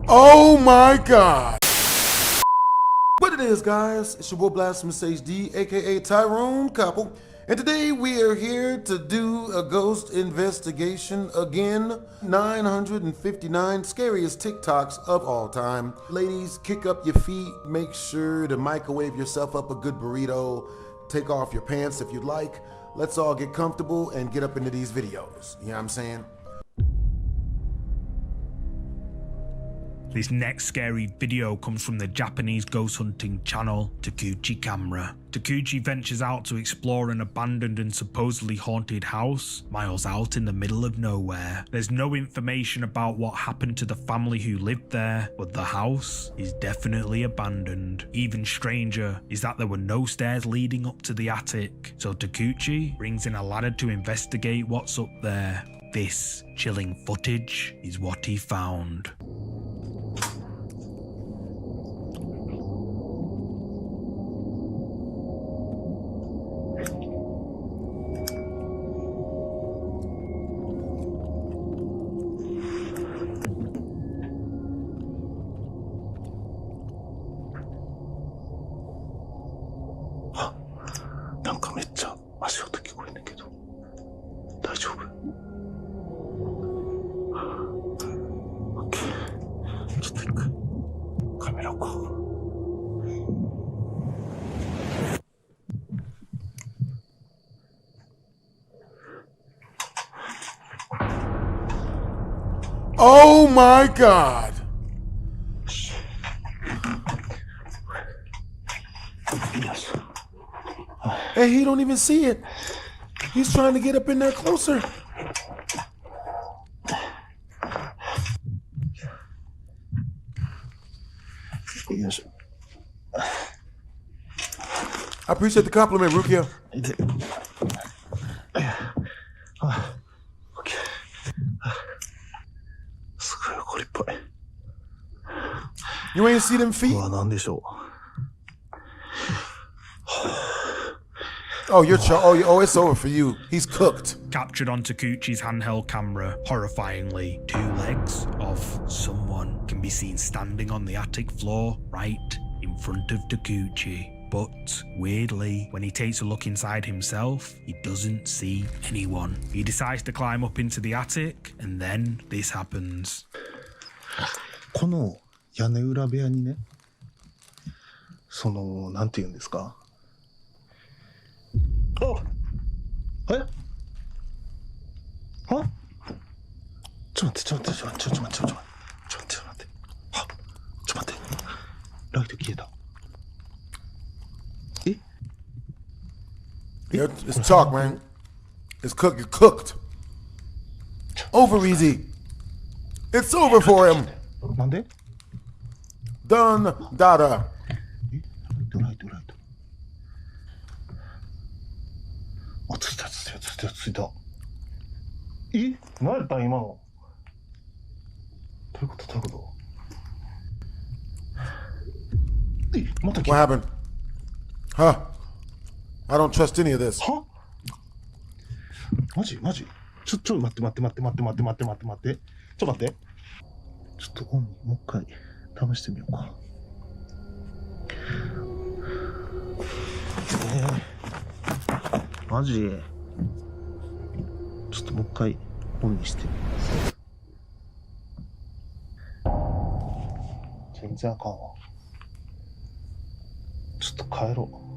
Oh my God. What it is, guys, it's your boy BlastphamousHD, aka Tyrone Couple, and today we are here to do a ghost investigation again. 959 scariest TikToks of all time. Ladies, kick up your feet, make sure to microwave yourself up a good burrito, take off your pants if you'd like. Let's all get comfortable and get up into these videos, you know what I'm saying? This next scary video comes from the Japanese ghost hunting channel Takuchi Camera. Takuchi ventures out to explore an abandoned and supposedly haunted house miles out in the middle of nowhere. There's no information about what happened to the family who lived there, but the house is definitely abandoned. Even stranger is that there were no stairs leading up to the attic, so Takuchi brings in a ladder to investigate what's up there. This chilling footage is what he found. Oh my God. Hey, he don't even see it. He's trying to get up in there closer. Yes. I appreciate the compliment, Rukia. You ain't see them feet? Oh, it's over for you. He's cooked. Captured on Takuchi's handheld camera, horrifyingly, two legs of someone can be seen standing on the attic floor right in front of Takuchi. But weirdly, when he takes a look inside himself, he doesn't see anyone. He decides to climb up into the attic, and then this happens. この屋根裏部屋にね、なんて言うんですか。あ、え？は？ちょっと待って。は？ちょっと待って。ライト消えた。え？ Yeah, it's chalk, man. It's cooked. You're cooked. Over easy. It's over for him. なんで？ Done, dada. ライト。あ、ついた。え？何やったん今の？どういうこと？え、また来た。 What happened? Huh? I don't trust any of this. は？マジ？ちょっと待って。ちょっと待って。ちょっとオンにもう一回試してみようか。マジ？ちょっともう一回オンにしてみます。全然あかんわ。ちょっと帰ろう。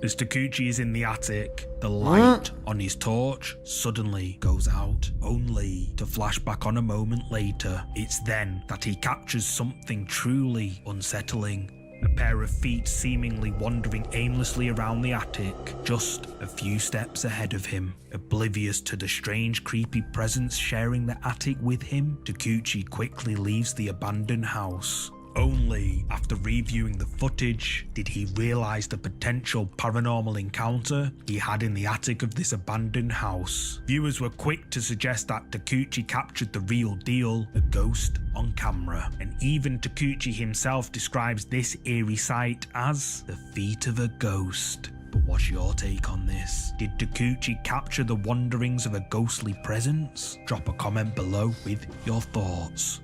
As Takuchi is in the attic, the light on his torch suddenly goes out, only to flash back on a moment later. It's then that he captures something truly unsettling. A pair of feet seemingly wandering aimlessly around the attic, just a few steps ahead of him. Oblivious to the strange, creepy presence sharing the attic with him, Takuchi quickly leaves the abandoned house. Only after reviewing the footage did he realise the potential paranormal encounter he had in the attic of this abandoned house. Viewers were quick to suggest that Takuchi captured the real deal, a ghost on camera, and even Takuchi himself describes this eerie sight as the feet of a ghost. But what's your take on this? Did Takuchi capture the wanderings of a ghostly presence? Drop a comment below with your thoughts.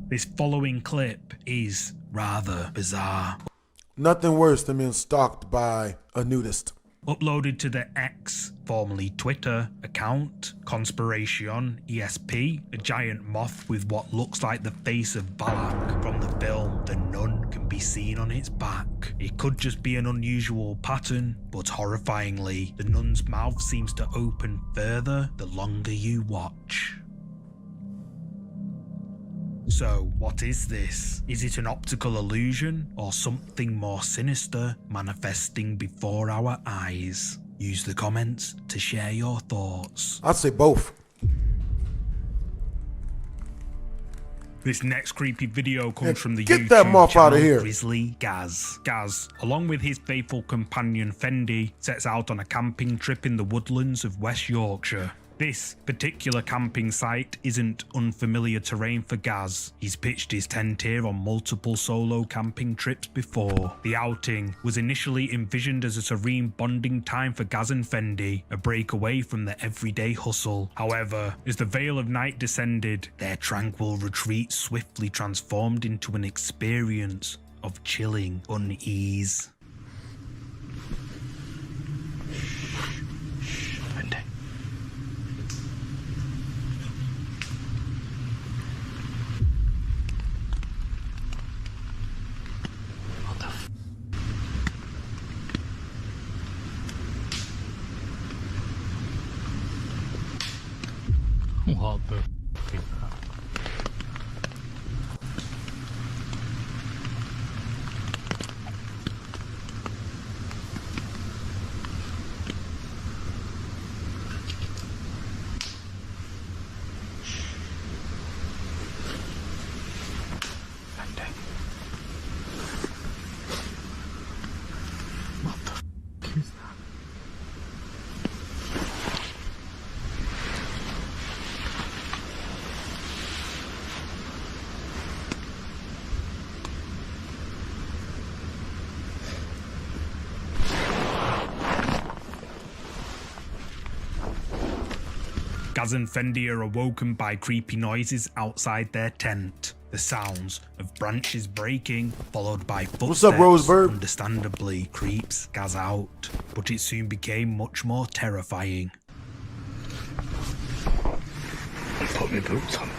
This following clip is rather bizarre. Nothing worse than being stalked by a nudist. Uploaded to the X, formerly Twitter, account, Conspiration ESP, a giant moth with what looks like the face of Valak from the film The Nun can be seen on its back. It could just be an unusual pattern, but horrifyingly, the nun's mouth seems to open further the longer you watch. So, what is this? Is it an optical illusion or something more sinister manifesting before our eyes? Use the comments to share your thoughts. I'd say both. This next creepy video comes from the get YouTube that moth channel outta here. Grizzly Gaz. Gaz, along with his faithful companion Fendi, sets out on a camping trip in the woodlands of West Yorkshire. This particular camping site isn't unfamiliar terrain for Gaz. He's pitched his tent here on multiple solo camping trips before. The outing was initially envisioned as a serene bonding time for Gaz and Fendi, a break away from the everyday hustle. However, as the veil of night descended, their tranquil retreat swiftly transformed into an experience of chilling unease. What the f is that? What the f is that? Gaz and Fendi are awoken by creepy noises outside their tent. The sounds of branches breaking, followed by footsteps, What's up, Rosebud? understandably creeps Gaz out, but it soon became much more terrifying. Put my boots on.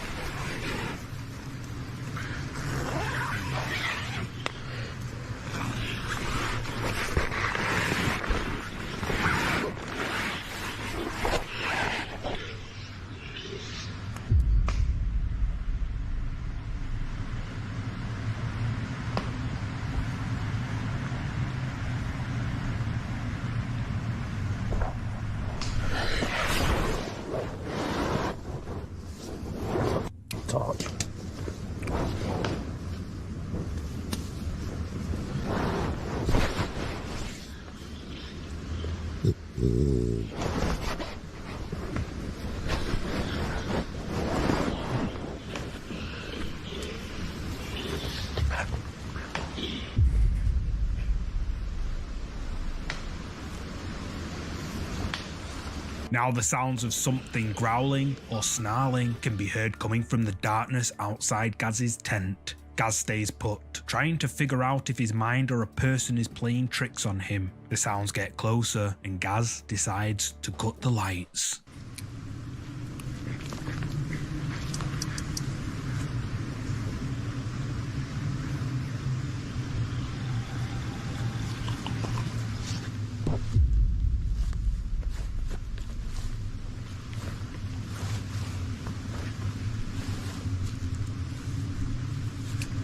Torch. Now the sounds of something growling or snarling can be heard coming from the darkness outside Gaz's tent. Gaz stays put, trying to figure out if his mind or a person is playing tricks on him. The sounds get closer and Gaz decides to cut the lights.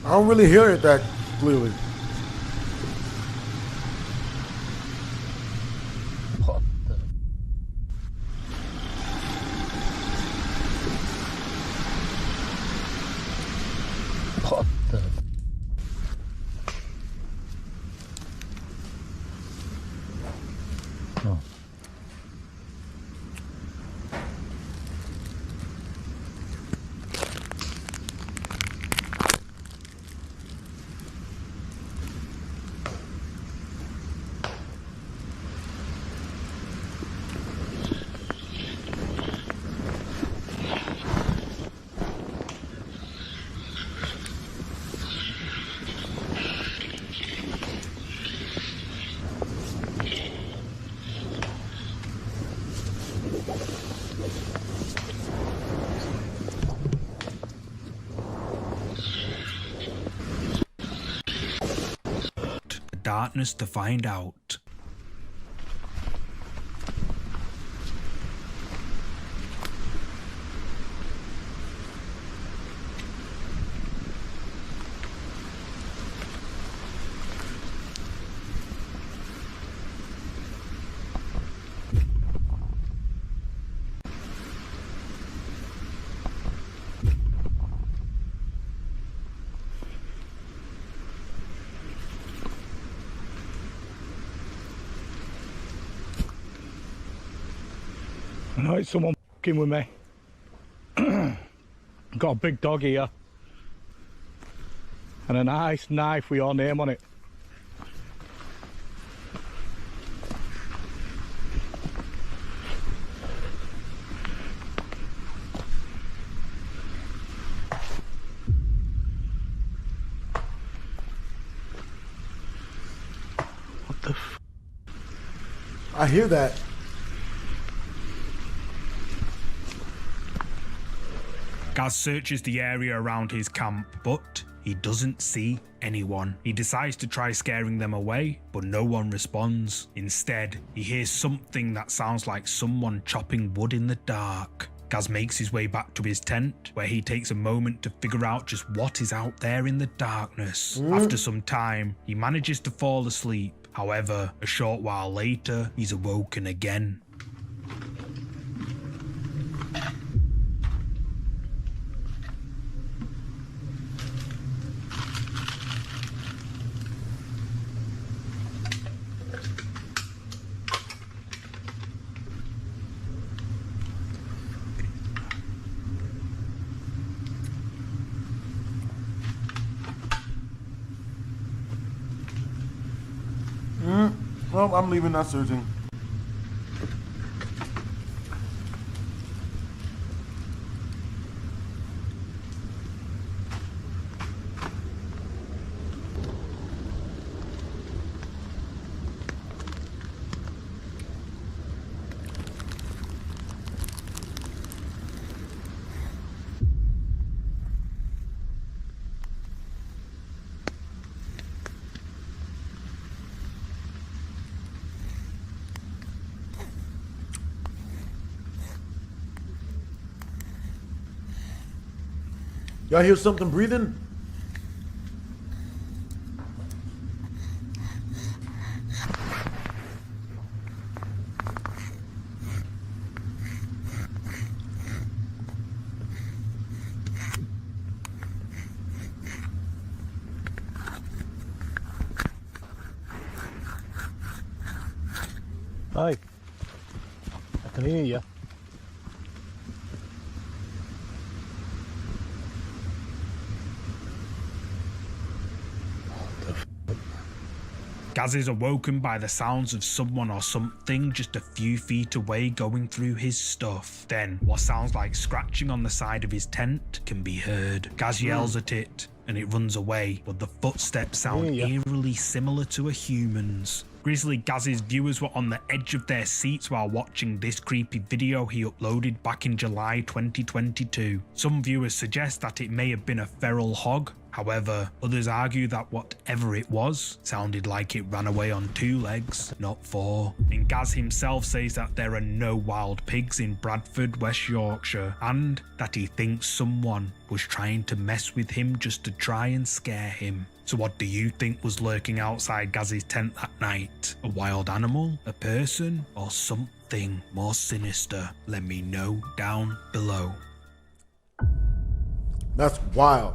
I don't really hear it that clearly. What the? What the? Oh. darkness to find out. I know it's someone f***ing with me. Got a big dog here. And a nice knife with your name on it. What the f***? I hear that. Gaz searches the area around his camp, but he doesn't see anyone. He decides to try scaring them away, but no one responds. Instead, he hears something that sounds like someone chopping wood in the dark. Gaz makes his way back to his tent, where he takes a moment to figure out just what is out there in the darkness. After some time, he manages to fall asleep. However, a short while later, he's awoken again. Well, I'm leaving, not searching. Y'all hear something breathing? Hi. I can hear you. Gaz is awoken by the sounds of someone or something just a few feet away going through his stuff. Then, what sounds like scratching on the side of his tent can be heard. Gaz yells at it, and it runs away, but the footsteps sound eerily similar to a human's. Grizzly Gaz's viewers were on the edge of their seats while watching this creepy video he uploaded back in July 2022. Some viewers suggest that it may have been a feral hog. However, others argue that whatever it was sounded like it ran away on 2 legs, not 4. And Gaz himself says that there are no wild pigs in Bradford, West Yorkshire, and that he thinks someone was trying to mess with him just to try and scare him. So what do you think was lurking outside Gaz's tent that night? A wild animal, a person, or something more sinister? Let me know down below. That's wild.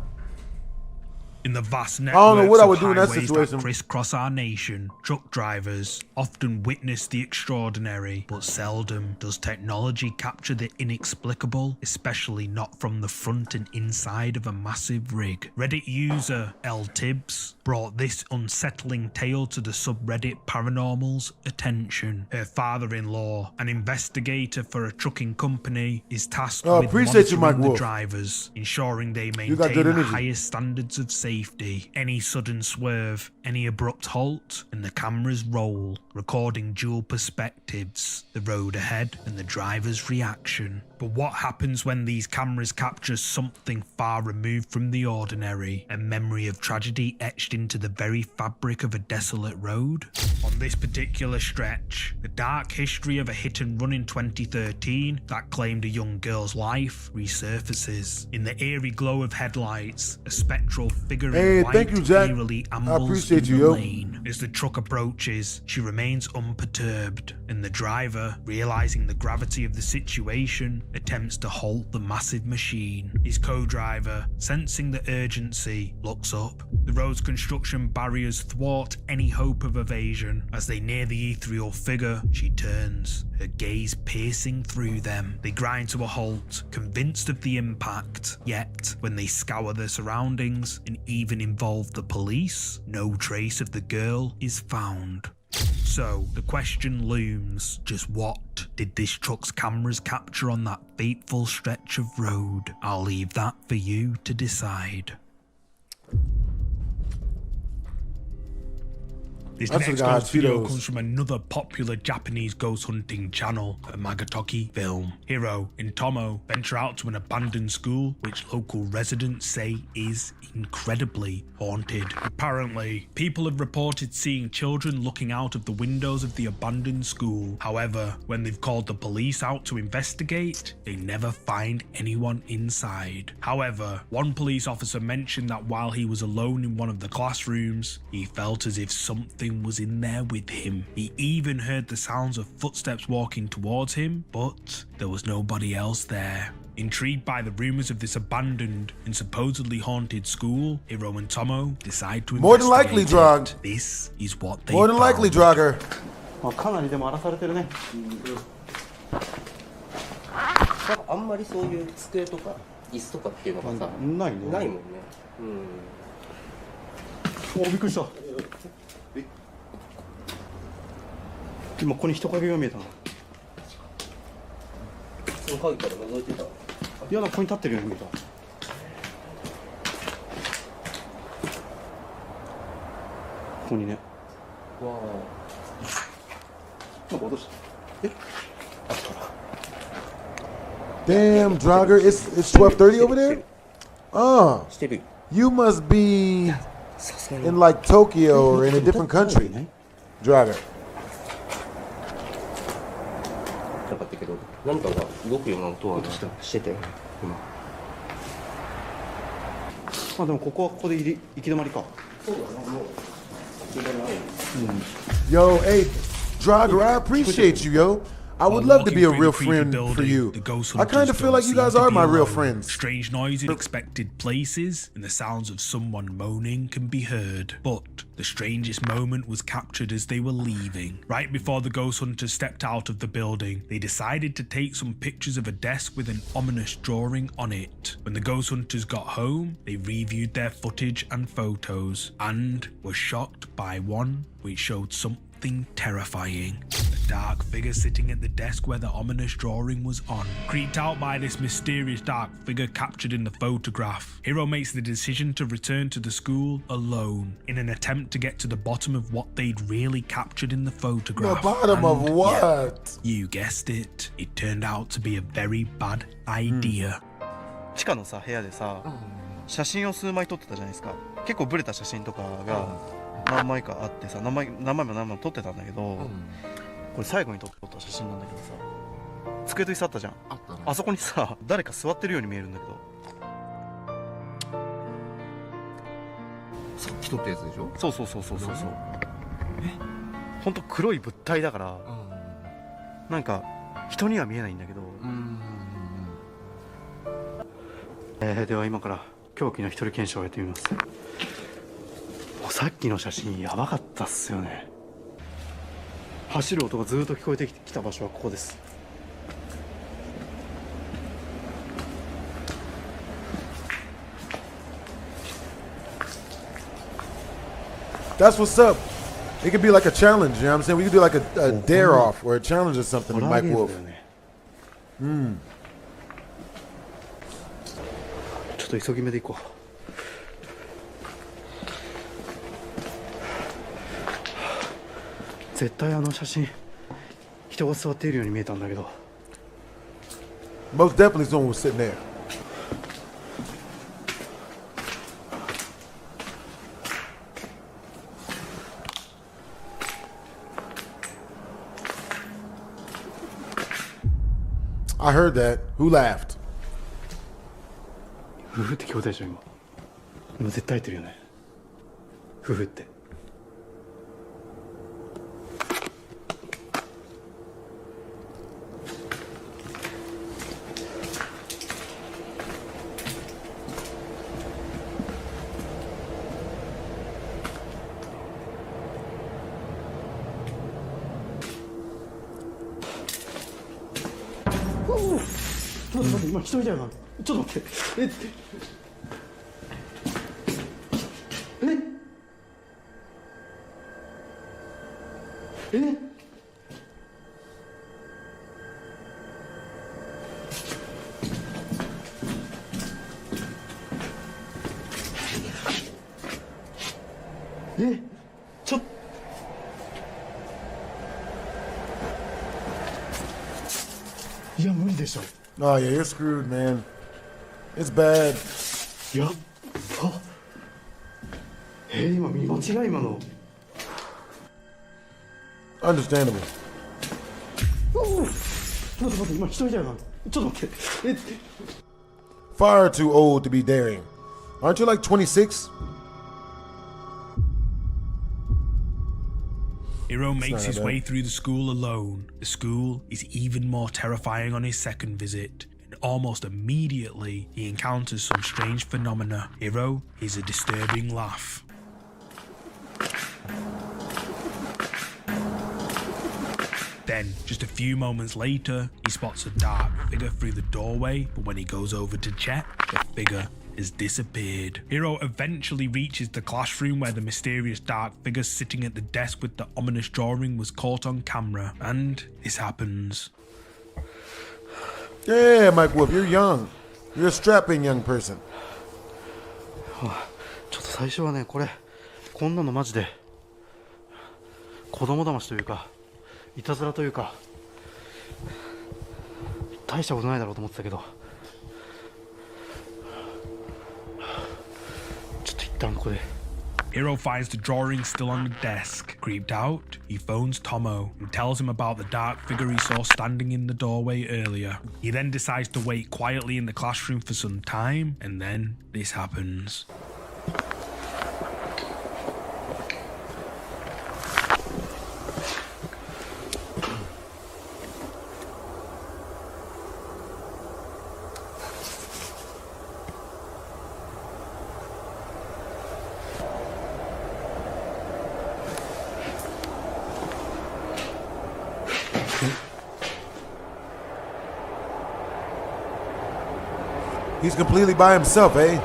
In the vast I don't know what I would networks do in of that highways situation. that crisscross our nation, truck drivers often witness the extraordinary, but seldom does technology capture the inexplicable, especially not from the front and inside of a massive rig. Reddit user L Tibbs brought this unsettling tale to the subreddit Paranormal's attention. Her father-in-law, an investigator for a trucking company, is tasked with appreciate you, monitoring Mike the Wolf. drivers, ensuring they You got maintain good the energy. highest standards of safety. safety. Any sudden swerve, any abrupt halt, and the cameras roll, recording dual perspectives, the road ahead and the driver's reaction. But what happens when these cameras capture something far removed from the ordinary, a memory of tragedy etched into the very fabric of a desolate road? On this particular stretch, the dark history of a hit and run in 2013 that claimed a young girl's life resurfaces. In the eerie glow of headlights, a spectral figure in white eerily ambles in the lane. As the truck approaches, she remains unperturbed, and the driver, realizing the gravity of the situation, attempts to halt the massive machine. His co-driver, sensing the urgency, looks up. The road's construction barriers thwart any hope of evasion. As they near the ethereal figure, she turns, her gaze piercing through them. They grind to a halt, convinced of the impact. Yet, when they scour their surroundings and even involve the police, no trace of the girl is found. So, the question looms, just what did this truck's cameras capture on that fateful stretch of road? I'll leave that for you to decide. This next ghost video comes from another popular Japanese ghost hunting channel, a Magatoki film. Hiro and Tomo venture out to an abandoned school, which local residents say is incredibly haunted. Apparently, people have reported seeing children looking out of the windows of the abandoned school. However, when they've called the police out to investigate, they never find anyone inside. However, one police officer mentioned that while he was alone in one of the classrooms, he felt as if something was in there with him. He even heard the sounds of footsteps walking towards him, but there was nobody else there. Intrigued by the rumors of this abandoned and supposedly haunted school, Hiro and Tomo decide to investigate. More than likely, Drog. This is what they More than likely, Drogger. かなりでも荒らされてるね。あんまりそういう机とか椅子とかっていうのがさ、ないね。ないもんね。お、びっくりした。今ここに人影が見えたの。その影から覗いてた。いや、ここに立ってるように見えた。ここにね。わあ。なんか落とした。え？あったな。 Damn, Drogger, it's 12:30 over there? してる。 You must be in like Tokyo or in a different country. Drogger. なかったけど、何かが動くような音はしてたよ。今。まあでもここはここで行き止まりか。そうだな、もう。 Yo, hey, Drogger, I appreciate you, yo. I would love to be a real friend for you. I kind of feel like you guys are my real friends. Strange noises in unexpected places, and the sounds of someone moaning can be heard. But the strangest moment was captured as they were leaving. Right before the ghost hunters stepped out of the building, they decided to take some pictures of a desk with an ominous drawing on it. When the ghost hunters got home, they reviewed their footage and photos, and were shocked by one which showed something terrifying. A dark figure sitting at the desk where the ominous drawing was on. Creeped out by this mysterious dark figure captured in the photograph, Hiro makes the decision to return to the school alone in an attempt to get to the bottom of what they'd really captured in the photograph. The bottom of what? Yeah, you guessed it. It turned out to be a very bad idea. 地下のさ部屋でさ、写真を数枚撮ってたじゃないですか。結構ブレた写真とかが何枚かあってさ、何枚も撮ってたんだけど、これ最後に撮った写真なんだけどさ、机と椅子あったじゃん。あそこにさ、誰か座ってるように見えるんだけど。さっき撮ったやつでしょ？そう。ほんと黒い物体だから、なんか人には見えないんだけど。では今から凶器の一人検証をやってみます。さっきの写真やばかったっすよね。走る音がずっと聞こえてきた場所はここです。That's what's up. It could be like a challenge, you know what I'm saying? We could do like a dare off or a challenge or something with Mike Wolf. ちょっと急ぎ目で行こう。絶対あの写真人が座っているように見えたんだけど。 Most definitely someone was sitting there. I heard that. Who laughed? 夫婦って聞こえたでしょ今。今絶対入ってるよね。夫婦って。ちょっと待って、今人いたよな。ちょっと待って。ちょっいや無理でしょ。 Oh yeah, you're screwed, man. It's bad. やっば。今見間違い今の。 Understandable. ちょっと待って今人いたよな。ちょっと待って。Far too old to be daring. Aren't you like 26? Hiro makes not his bad. way through the school alone. The school is even more terrifying on his second visit, and almost immediately he encounters some strange phenomena. Hiro hears a disturbing laugh. Then, just a few moments later, he spots a dark figure through the doorway, but when he goes over to check, the figure has disappeared. Hiro eventually reaches the classroom where the mysterious dark figure sitting at the desk with the ominous drawing was caught on camera, and this happens. Yeah, Mike Wolf, you're young. You're a strapping young person. ちょっと最初はね、こんなのマジで子供騙しというかいたずらというか大したことないだろうと思ってたけど、ちょっと一旦ここで。 Hiro finds the drawing still on the desk. Creeped out, he phones Tomo and tells him about the dark figure he saw standing in the doorway earlier. He then decides to wait quietly in the classroom for some time, and then this happens. He's completely by himself, eh?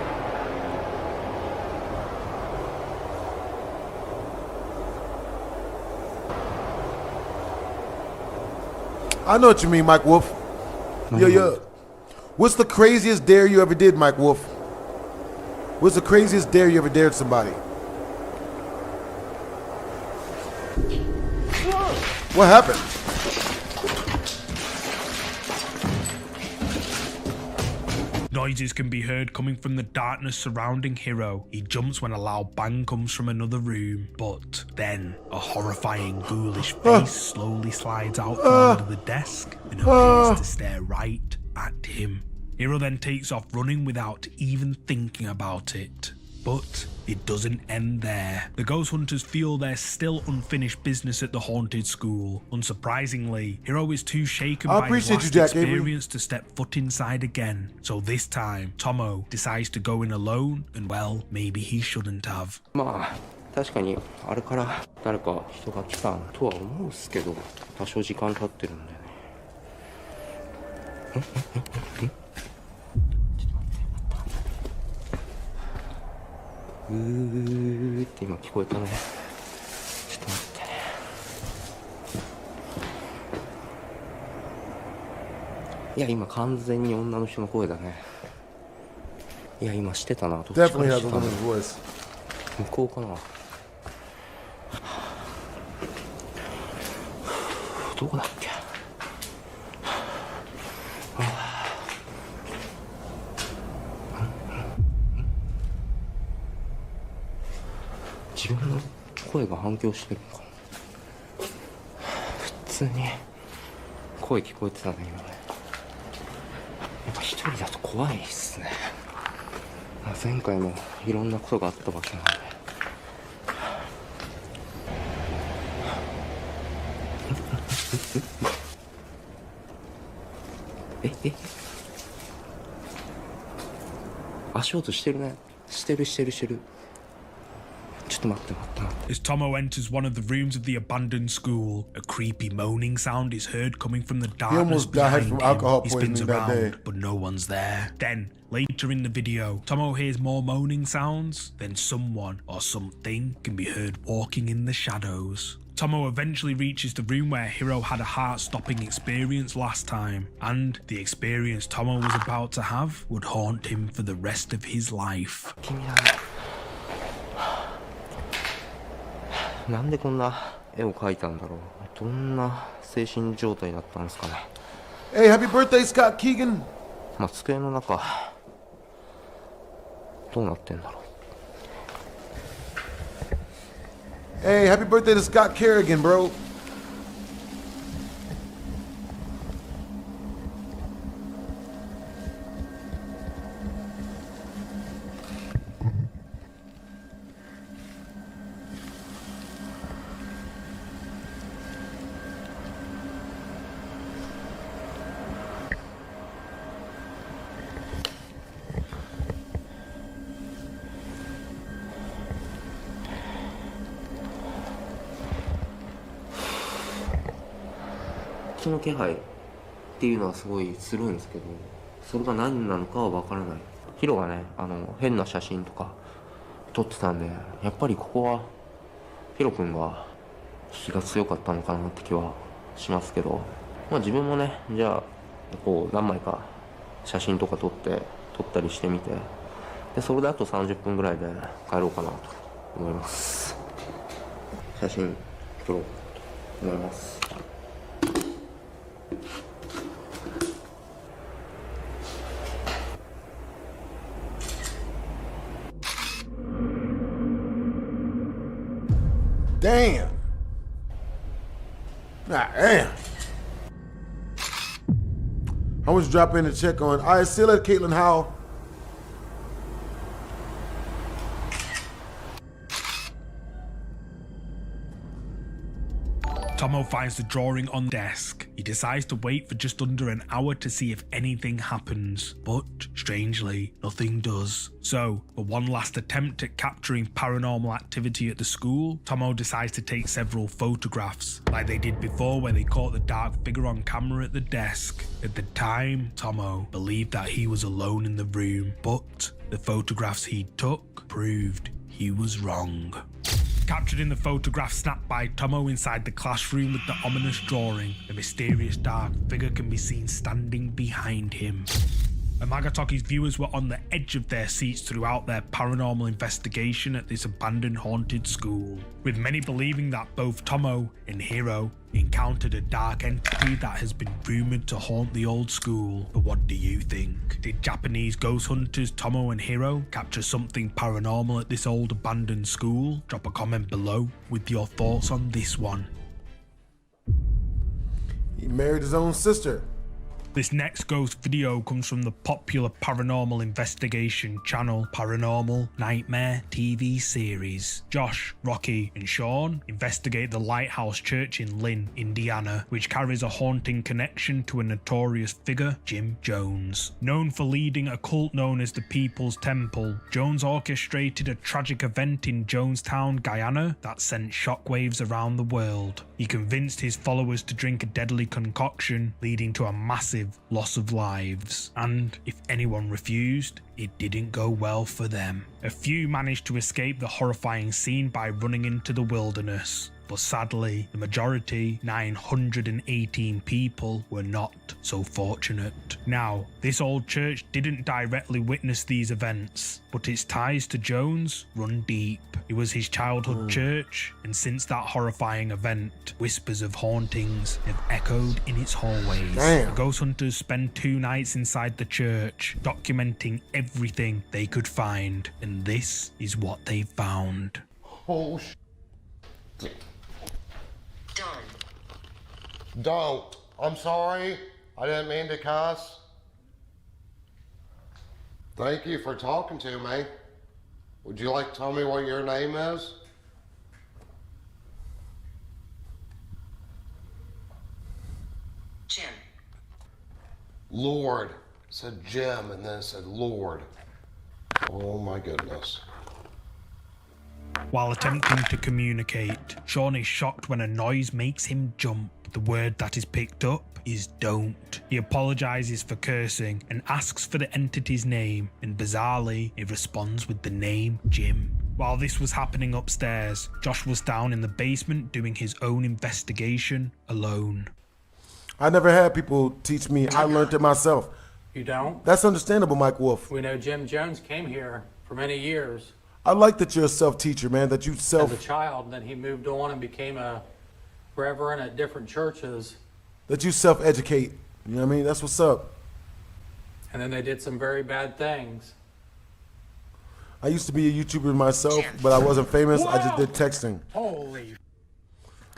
I know what you mean, Mike Wolf. Yeah. What's the craziest dare you ever did, Mike Wolf? What's the craziest dare you ever dared somebody? What happened? Noises can be heard coming from the darkness surrounding Hiro. He jumps when a loud bang comes from another room, but then a horrifying ghoulish face slowly slides out from under the desk and appears to stare right at him. Hiro then takes off running without even thinking about it. But it doesn't end there. The ghost hunters feel there's still unfinished business at the haunted school. Unsurprisingly, Hiro is too shaken by his last experience to step foot inside again. So this time, Tomo decides to go in alone, and well, maybe he shouldn't have. まあ確かにあれから誰か人が来たとは思うんですけど、多少時間経ってるんでね。って今聞こえたね。ちょっと待ってね。いや今完全に女の人の声だね。いや今してたな。どっちから Definitely し has た a の woman's voice. 向こうかな。どこだっけ。自分の声が反響してるのかな。普通に声聞こえてたんだけどね。やっぱ一人だと怖いっすね。前回もいろんなことがあったわけなんで。足音してるね。してる。ちょっと待って。As Tomo enters one of the rooms of the abandoned school, a creepy moaning sound is heard coming from the darkness almost died behind from him. alcohol He spins poisoning that day. around, but no one's there. Then, later in the video, Tomo hears more moaning sounds. Then someone or something can be heard walking in the shadows. Tomo eventually reaches the room where Hiro had a heart-stopping experience last time, and the experience Tomo was about to have would haunt him for the rest of his life. 君だね。なんでこんな絵を描いたんだろう。どんな精神状態だったんですかね。Hey, happy birthday, Scott Keegan. まあ机の中どうなってんだろう。Hey, happy birthday to Scott Kerrigan, bro.その気配っていうのはすごいするんですけど、それが何なのかは分からない。ヒロがね、変な写真とか撮ってたんで、やっぱりここはヒロ君が気が強かったのかなって気はしますけど、まあ自分もね、じゃあこう何枚か写真とか撮ったりしてみて、でそれであと30分ぐらいで帰ろうかなと思います。写真撮ろうと思います。Damn. Damn. I was dropping a check on. I still at Caitlin Howell. Tomo finds the drawing on the desk. He decides to wait for just under an hour to see if anything happens, but strangely, nothing does. So, for one last attempt at capturing paranormal activity at the school, Tomo decides to take several photographs, like they did before where they caught the dark figure on camera at the desk. At the time, Tomo believed that he was alone in the room, but the photographs he took proved he was wrong. Captured in the photograph snapped by Tomo inside the classroom with the ominous drawing, a mysterious dark figure can be seen standing behind him. Amagatoki's viewers were on the edge of their seats throughout their paranormal investigation at this abandoned haunted school, with many believing that both Tomo and Hiro encountered a dark entity that has been rumoured to haunt the old school. But what do you think? Did Japanese ghost hunters Tomo and Hiro capture something paranormal at this old abandoned school? Drop a comment below with your thoughts on this one. He married his own sister. This next ghost video comes from the popular paranormal investigation channel Paranormal Nightmare TV series. Josh, Rocky and Sean investigate the Lighthouse Church in Lynn, Indiana, which carries a haunting connection to a notorious figure, Jim Jones. Known for leading a cult known as the People's Temple, Jones orchestrated a tragic event in Jonestown, Guyana that sent shockwaves around the world. He convinced his followers to drink a deadly concoction, leading to a massive loss of lives, and if anyone refused, it didn't go well for them. A few managed to escape the horrifying scene by running into the wilderness, But sadly, the majority, 918 people, were not so fortunate. Now, this old church didn't directly witness these events, but its ties to Jones run deep. It was his childhood church, and since that horrifying event, whispers of hauntings have echoed in its hallways. Damn. The ghost hunters spend 2 nights inside the church, documenting everything they could find, and this is what they found. Oh, Don't. I'm sorry. I didn't mean to cuss. Thank you for talking to me. Would you like to tell me what your name is? Jim. Lord. It said Jim and then it said Lord. Oh my goodness. While attempting to communicate, Sean is shocked when a noise makes him jump. The word that is picked up is don't. He apologizes for cursing and asks for the entity's name, and bizarrely, it responds with the name Jim. While this was happening upstairs, Josh was down in the basement doing his own investigation alone. I never had people teach me. I learned it myself. You don't? That's understandable, Mike Wolf. We know Jim Jones came here for many years I like that you're a self-teacher, man, that you as a child, and then he moved on and became a reverend at different churches, that you self-educate. You know what I mean? That's what's up. and then they did some very bad things. I used to be a YouTuber myself, but I wasn't famous. I just did texting. Holy.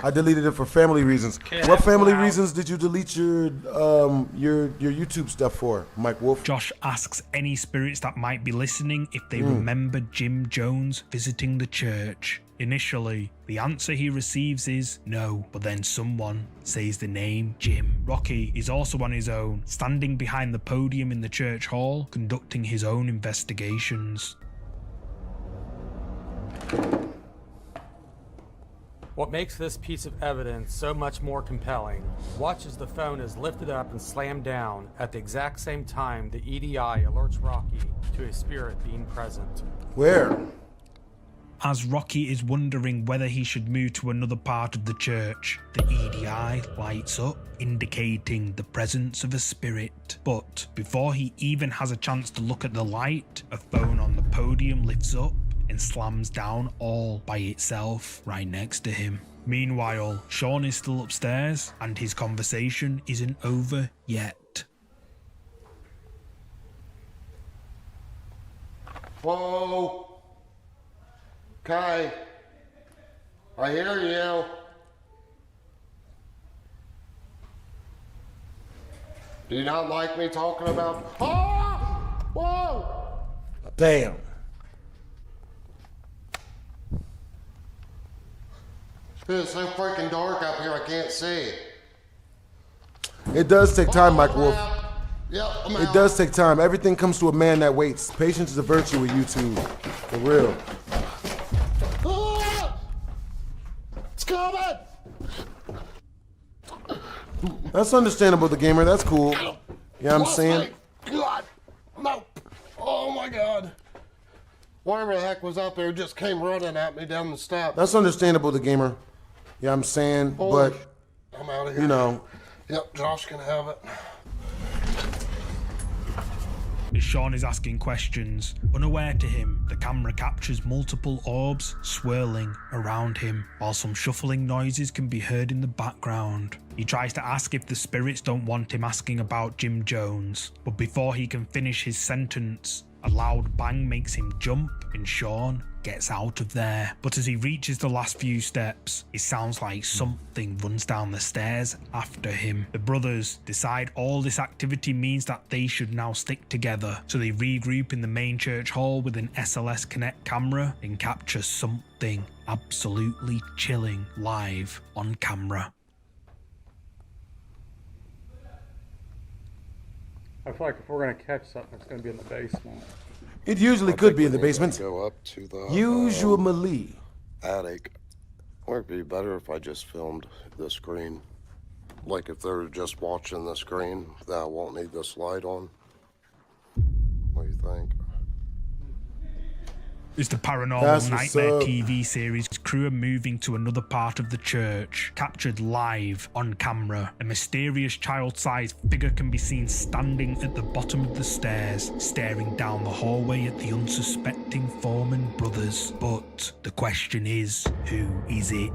I deleted it for family reasons. Okay, What family wow. reasons did you delete your YouTube stuff for, Mike Wolf? Josh asks any spirits that might be listening if they remember Jim Jones visiting the church. Initially, the answer he receives is no, but then someone says the name Jim. Rocky is also on his own, standing behind the podium in the church hall, conducting his own investigations. What makes this piece of evidence so much more compelling? Watch as the phone is lifted up and slammed down at the exact same time the EDI alerts Rocky to a spirit being present. Where? As Rocky is wondering whether he should move to another part of the church, the EDI lights up, indicating the presence of a spirit. But before he even has a chance to look at the light, a phone on the podium lifts up and slams down all by itself right next to him. Meanwhile, Sean is still upstairs and his conversation isn't over yet. Whoa. Okay. I hear you. Do you not like me talking about... Ah! Whoa! Damn. It's so freaking dark up here, I can't see. It does take time, Mike Wolf. Yep, it does take time. Everything comes to a man that waits. Patience is a virtue with YouTube. For real. Ah! It's coming! That's understandable, the gamer. That's cool. You know what I'm saying? God. No. Oh my God. Whatever the heck was out there just came running at me down the steps. That's understandable, the gamer. Yeah, I'm saying, but I'm out of here. You know. Yep, Josh can have it. As Sean is asking questions, unaware to him, the camera captures multiple orbs swirling around him, while some shuffling noises can be heard in the background. He tries to ask if the spirits don't want him asking about Jim Jones, but before he can finish his sentence, a loud bang makes him jump and Sean gets out of there. But as he reaches the last few steps, it sounds like something runs down the stairs after him. The brothers decide all this activity means that they should now stick together, so they regroup in the main church hall with an SLS Connect camera and capture something absolutely chilling live on camera. I feel like if we're going to catch something, it's going to be in the basement. It usually could be in the basement. Go up to the Usually. attic. Or it'd be better if I just filmed the screen. Like if they're just watching the screen, that I won't need this light on. What do you think? As the Paranormal That's what's Nightmare up. TV series crew are moving to another part of the church, captured live on camera. A mysterious child-sized figure can be seen standing at the bottom of the stairs, staring down the hallway at the unsuspecting Foreman brothers. But the question is, who is it?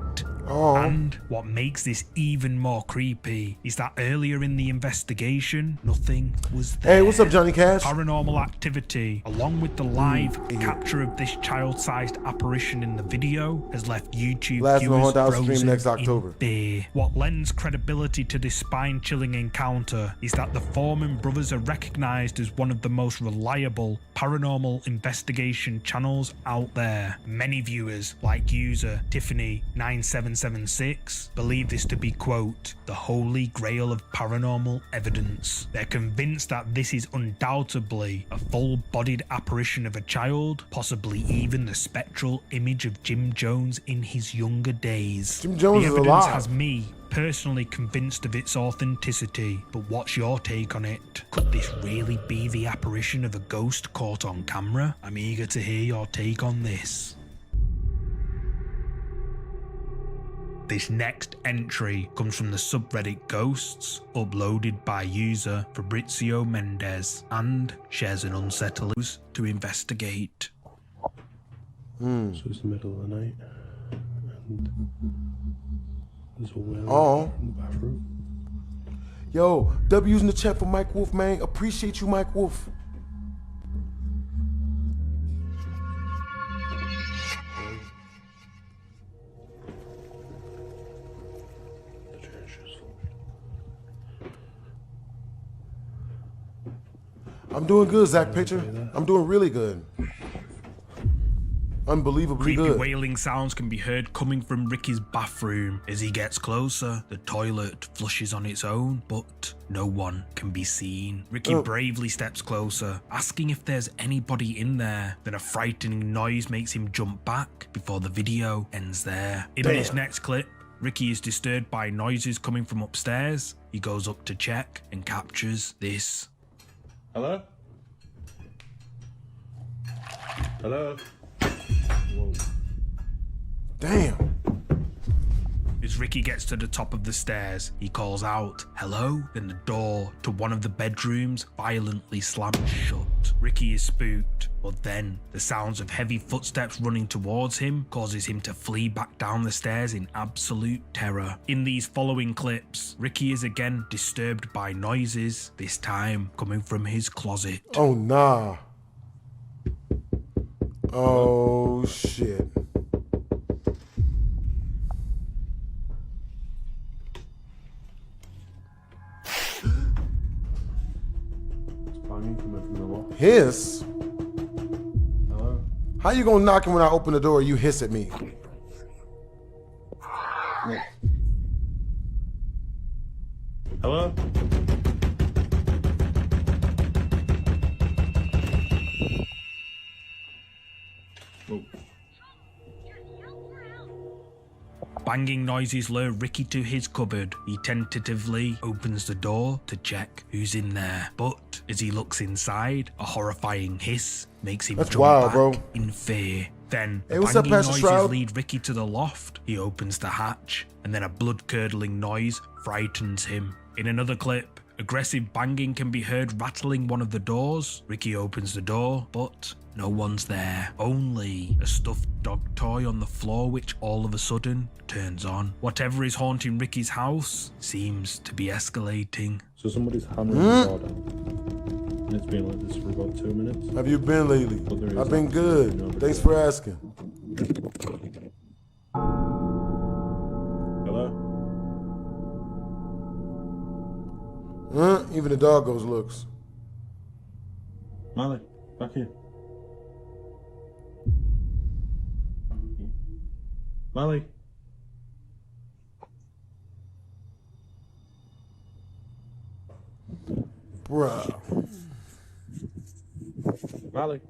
Oh. And what makes this even more creepy is that earlier in the investigation, nothing was there. Hey, what's up, Johnny Cash? Paranormal activity, along with the live capture of this child-sized apparition in the video, has left YouTube Last viewers Haunted House frozen stream next October. in fear. What lends credibility to this spine-chilling encounter is that the Foreman brothers are recognized as one of the most reliable paranormal investigation channels out there. Many viewers, like user Tiffany9776, believe this to be, quote, the holy grail of paranormal evidence. They're convinced that this is undoubtedly a full-bodied apparition of a child, possibly even the spectral image of Jim Jones in his younger days. Jim Jones the is evidence alive. has me personally convinced of its authenticity, but what's your take on it? Could this really be the apparition of a ghost caught on camera? I'm eager to hear your take on this. This next entry comes from the subreddit Ghosts, uploaded by user Fabrizio Mendez, and shares an unsettling to investigate. So it's the middle of the night, and there's a well Oh. in the bathroom. Yo, W's in the chat for Mike Wolf, man. Appreciate you, Mike Wolf. The chair's just I'm doing good, Zach Pitcher. I'm doing really good. Unbelievably Creepy good. wailing sounds can be heard coming from Ricky's bathroom. As he gets closer, the toilet flushes on its own, but no one can be seen. Ricky bravely steps closer, asking if there's anybody in there. Then a frightening noise makes him jump back before the video ends there. In this next clip, Ricky is disturbed by noises coming from upstairs. He goes up to check and captures this. Hello? Hello? Whoa. Damn. As Ricky gets to the top of the stairs, he calls out, hello? Then the door to one of the bedrooms violently slams shut. Ricky is spooked, but then the sounds of heavy footsteps running towards him causes him to flee back down the stairs in absolute terror. In these following clips, Ricky is again disturbed by noises, this time coming from his closet. Oh, nah. Oh, shit. Hiss? Hello? How you gonna knock him when I open the door and you hiss at me? Hello? Whoa. Banging noises lure Ricky to his cupboard. He tentatively opens the door to check who's in there. But as he looks inside, a horrifying hiss makes him That's jump wild, back bro. in fear. Then Hey, the what's up, banging Pastor noises Stroud? lead Ricky to the loft. He opens the hatch, and then a blood-curdling noise frightens him. In another clip, aggressive banging can be heard rattling one of the doors. Ricky opens the door, but no one's there. Only a stuffed dog toy on the floor, which all of a sudden turns on. Whatever is haunting Ricky's house seems to be escalating. So somebody's hammering the door down. And it's been like this for about 2 minutes. Have you been lately? Well, there is I've been that. good. Thanks for asking. Hello? Even the doggos looks. Malik, back here. Malik. Bruh. Malik.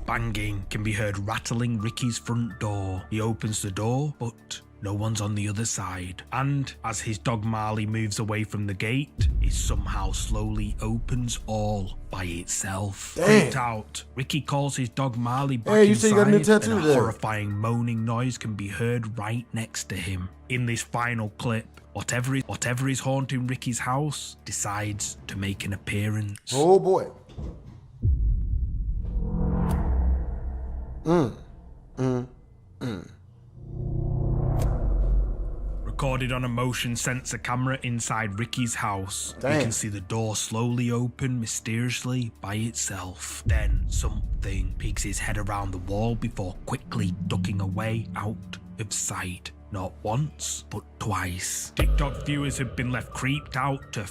Banging can be heard rattling Ricky's front door. He opens the door, but no one's on the other side. And as his dog Marley moves away from the gate, it somehow slowly opens all by itself. Freaked out, Ricky calls his dog Marley back you say you got a new inside, tattoo and a there. horrifying moaning noise can be heard right next to him. In this final clip, whatever is haunting Ricky's house decides to make an appearance. Oh boy. Recorded on a motion sensor camera inside Ricky's house, you Damn. can see the door slowly open mysteriously by itself. Then something peeks its head around the wall before quickly ducking away out of sight. Not once, but twice. TikTok viewers have been left creeped out to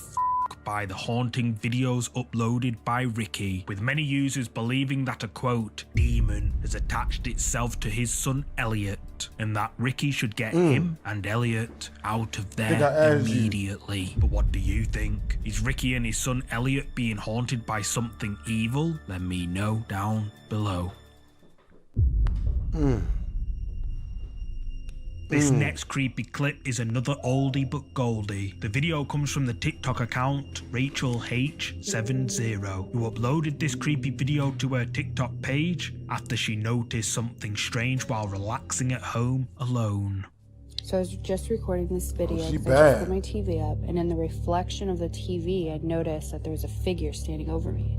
by the haunting videos uploaded by Ricky, with many users believing that a quote demon has attached itself to his son Elliot, and that Ricky should get him and Elliot out of there immediately. But what do you think? Is Ricky and his son Elliot being haunted by something evil? Let me know down below. This next creepy clip is another oldie but goldie. The video comes from the TikTok account Rachel H70, who uploaded this creepy video to her TikTok page after she noticed something strange while relaxing at home alone. So I was just recording this video she because I just bad. put my TV up, and in the reflection of the TV, I noticed that there was a figure standing over me.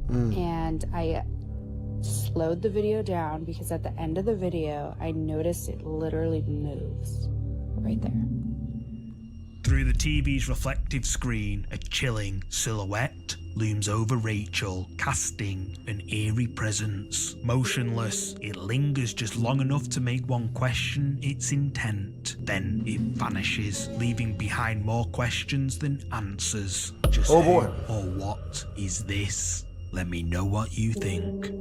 And I slowed the video down because at the end of the video, I noticed it literally moves right there. Through the TV's reflective screen, a chilling silhouette looms over Rachel, casting an eerie presence. Motionless, it lingers just long enough to make one question its intent. Then it vanishes, leaving behind more questions than answers. Just Oh, who boy. or what is this? Let me know what you think.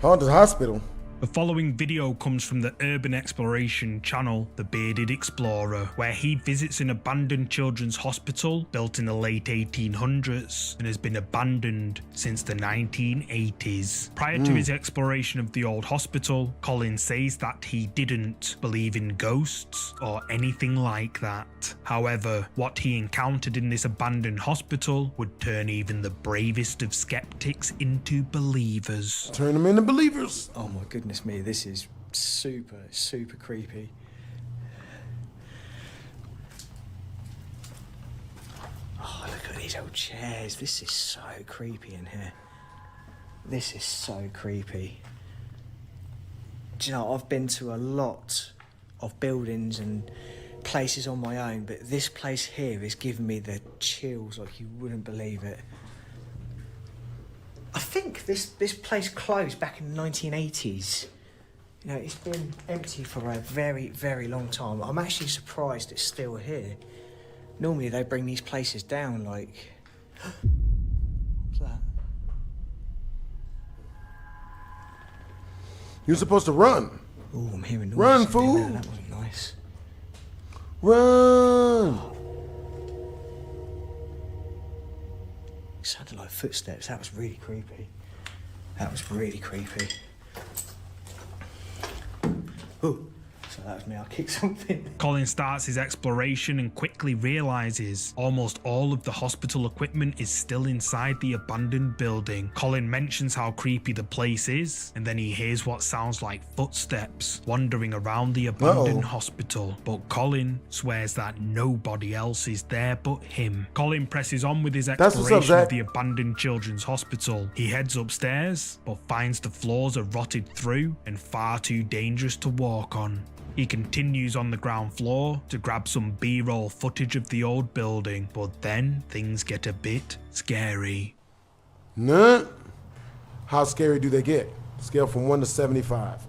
Haunted hospital. The following video comes from the urban exploration channel, The Bearded Explorer, where he visits an abandoned children's hospital built in the late 1800s and has been abandoned since the 1980s. Prior to his exploration of the old hospital, Colin says that he didn't believe in ghosts or anything like that. However, what he encountered in this abandoned hospital would turn even the bravest of skeptics into believers. Turn them into believers. Oh my goodness me, this is super creepy. Oh, look at these old chairs. This is so creepy in here. This is so creepy. Do you know, I've been to a lot of buildings and places on my own, but this place here is giving me the chills like you wouldn't believe it. I think this place closed back in the 1980s. You know, it's been empty for a very long time. I'm actually surprised it's still here. Normally they bring these places down like... What's that? You're supposed to run. Ooh, I'm hearing noise. Run, fool. That wasn't nice. Run. It sounded like footsteps. That was really creepy. That was really creepy. Ooh, so that was me. I kicked something. Colin starts his exploration and quickly realizes almost all of the hospital equipment is still inside the abandoned building. Colin mentions how creepy the place is, and then he hears what sounds like footsteps wandering around the abandoned hospital. But Colin swears that nobody else is there but him. Colin presses on with his what's up, exploration Zach. of the abandoned children's hospital. He heads upstairs, but finds the floors are rotted through and far too dangerous to walk on. He continues on the ground floor to grab some B-roll footage of the old building, but then things get a bit scary. None. How scary do they get? Scale from 1 to 75.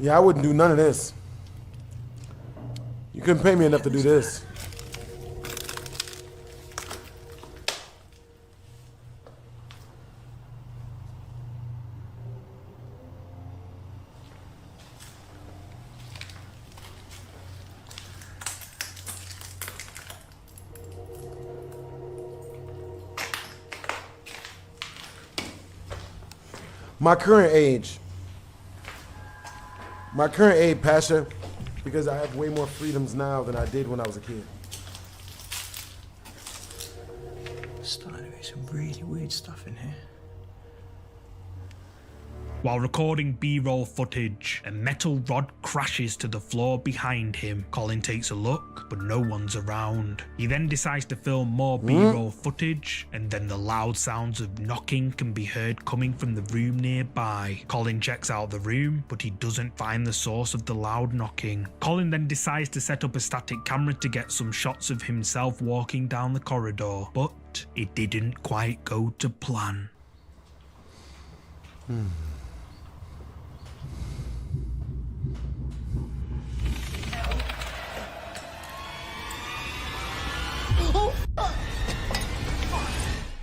Yeah, I wouldn't do none of this. You couldn't pay me enough to do this. My current age, Pasha, because I have way more freedoms now than I did when I was a kid. Starting to get some really weird stuff in here. While recording B-roll footage, a metal rod crashes to the floor behind him. Colin takes a look, but no one's around. He then decides to film more B-roll footage, and then the loud sounds of knocking can be heard coming from the room nearby. Colin checks out the room, but he doesn't find the source of the loud knocking. Colin then decides to set up a static camera to get some shots of himself walking down the corridor, but it didn't quite go to plan.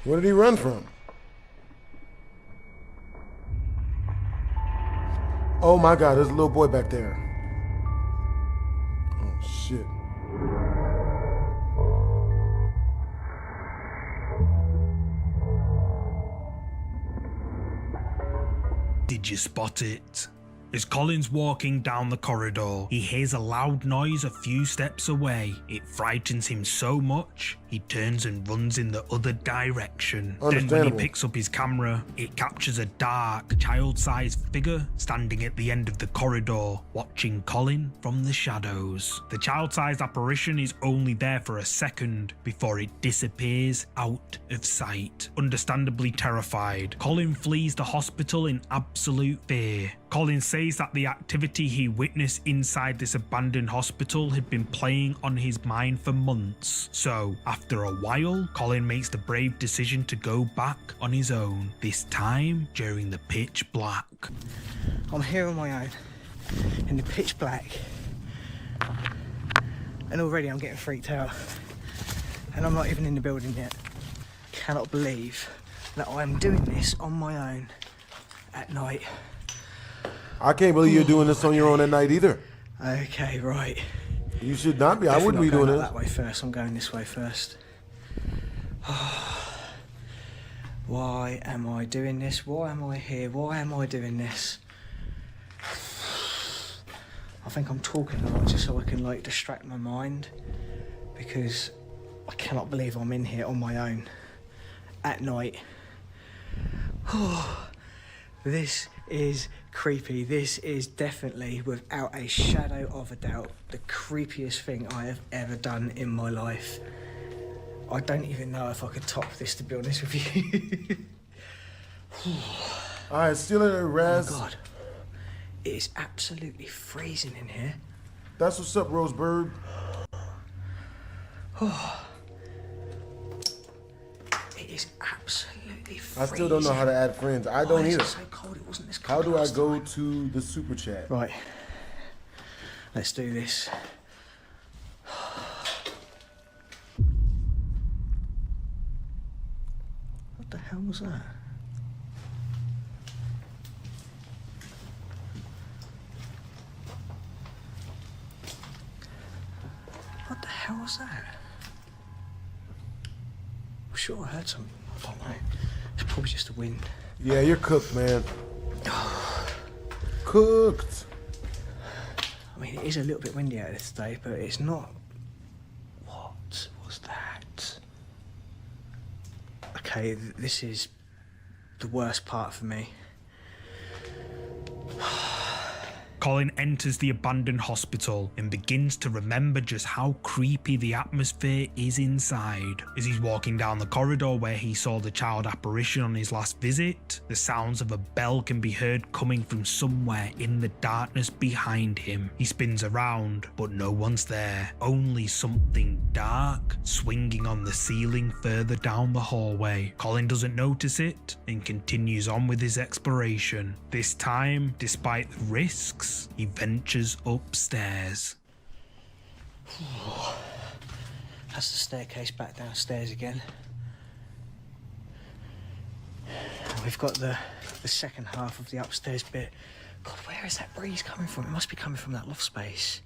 Where did he run from? Oh my God, there's a little boy back there. Oh shit. Did you spot it? As Colin's walking down the corridor, he hears a loud noise a few steps away. It frightens him so much, he turns and runs in the other direction. Then when he picks up his camera, it captures a dark, child-sized figure standing at the end of the corridor, watching Colin from the shadows. The child-sized apparition is only there for a second before it disappears out of sight. Understandably terrified, Colin flees the hospital in absolute fear. Colin says that the activity he witnessed inside this abandoned hospital had been playing on his mind for months. So, after a while, Colin makes the brave decision to go back on his own, this time during the pitch black. I'm here on my own, in the pitch black, and already I'm getting freaked out. And I'm not even in the building yet. Cannot believe that I am doing this on my own at night. I can't believe you're doing this on your own at night either. Okay, right. You should not be. Definitely I wouldn't be doing not it. going that way first. I'm going this way first. Why am I doing this? Why am I here? Why am I doing this? I think I'm talking a lot just so I can like distract my mind, because I cannot believe I'm in here on my own at night. This is creepy. This is definitely, without a shadow of a doubt, the creepiest thing I have ever done in my life. I don't even know if I could top this, to be honest with you. Alright, still in a res. Oh my God. It is absolutely freezing in here. That's what's up, Rosebird. It is absolutely freezing. I still don't know how to add friends. I don't either. So cold. It wasn't this cold. How do I last go time. to the super chat? Right. Let's do this. What the hell was that? What the hell was that? I'm sure I heard something. I don't know. It's probably just the wind. Yeah, you're cooked, man. Cooked. I mean, it is a little bit windy out this day, but it's not. What was that? Okay, this is the worst part for me. Colin enters the abandoned hospital and begins to remember just how creepy the atmosphere is inside. As he's walking down the corridor where he saw the child apparition on his last visit, the sounds of a bell can be heard coming from somewhere in the darkness behind him. He spins around, but no one's there, only something dark swinging on the ceiling further down the hallway. Colin doesn't notice it and continues on with his exploration. This time, despite the risks, knocks. He ventures upstairs. That's the staircase back downstairs again. We've got the second half of the upstairs bit. God, where is that breeze coming from? It must be coming from that loft space.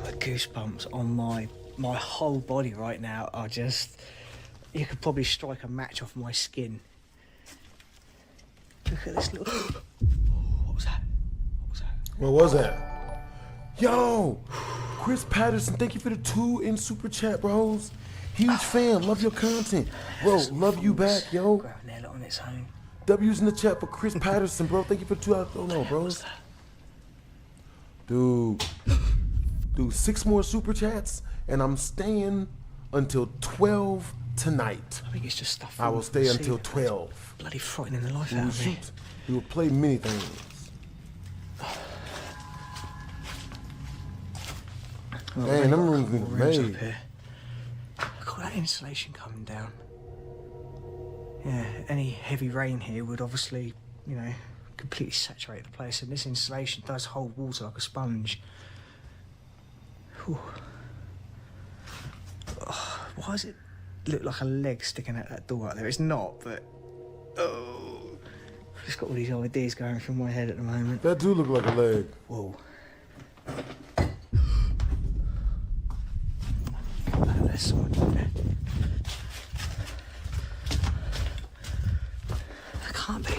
The goosebumps on my whole body right now are just... You could probably strike a match off my skin. Look at this little... What was that? What was that? What was that? Yo, Chris Patterson, thank you for the 2 in super chat, bros. Huge fan, love your content. Bro, love you back, yo. Grab an nail on its own. W's in the chat for Chris Patterson, bro. Thank you for 2 out. Oh no, bros. Dude, 6 more super chats, and I'm staying until 12 tonight. I think it's just stuff. I will stay until 12. Bloody frightening the life We out will of me. shoot. We will play many things. Man, them rooms need made. Look at that insulation coming down. Yeah, any heavy rain here would obviously, you know, completely saturate the place, and this insulation does hold water like a sponge. Whew. Oh, why does it look like a leg sticking out that door out there? It's not, but... Oh, I've just got all these ideas going through my head at the moment. That do look like a leg. Whoa. There's someone in there. That can't be.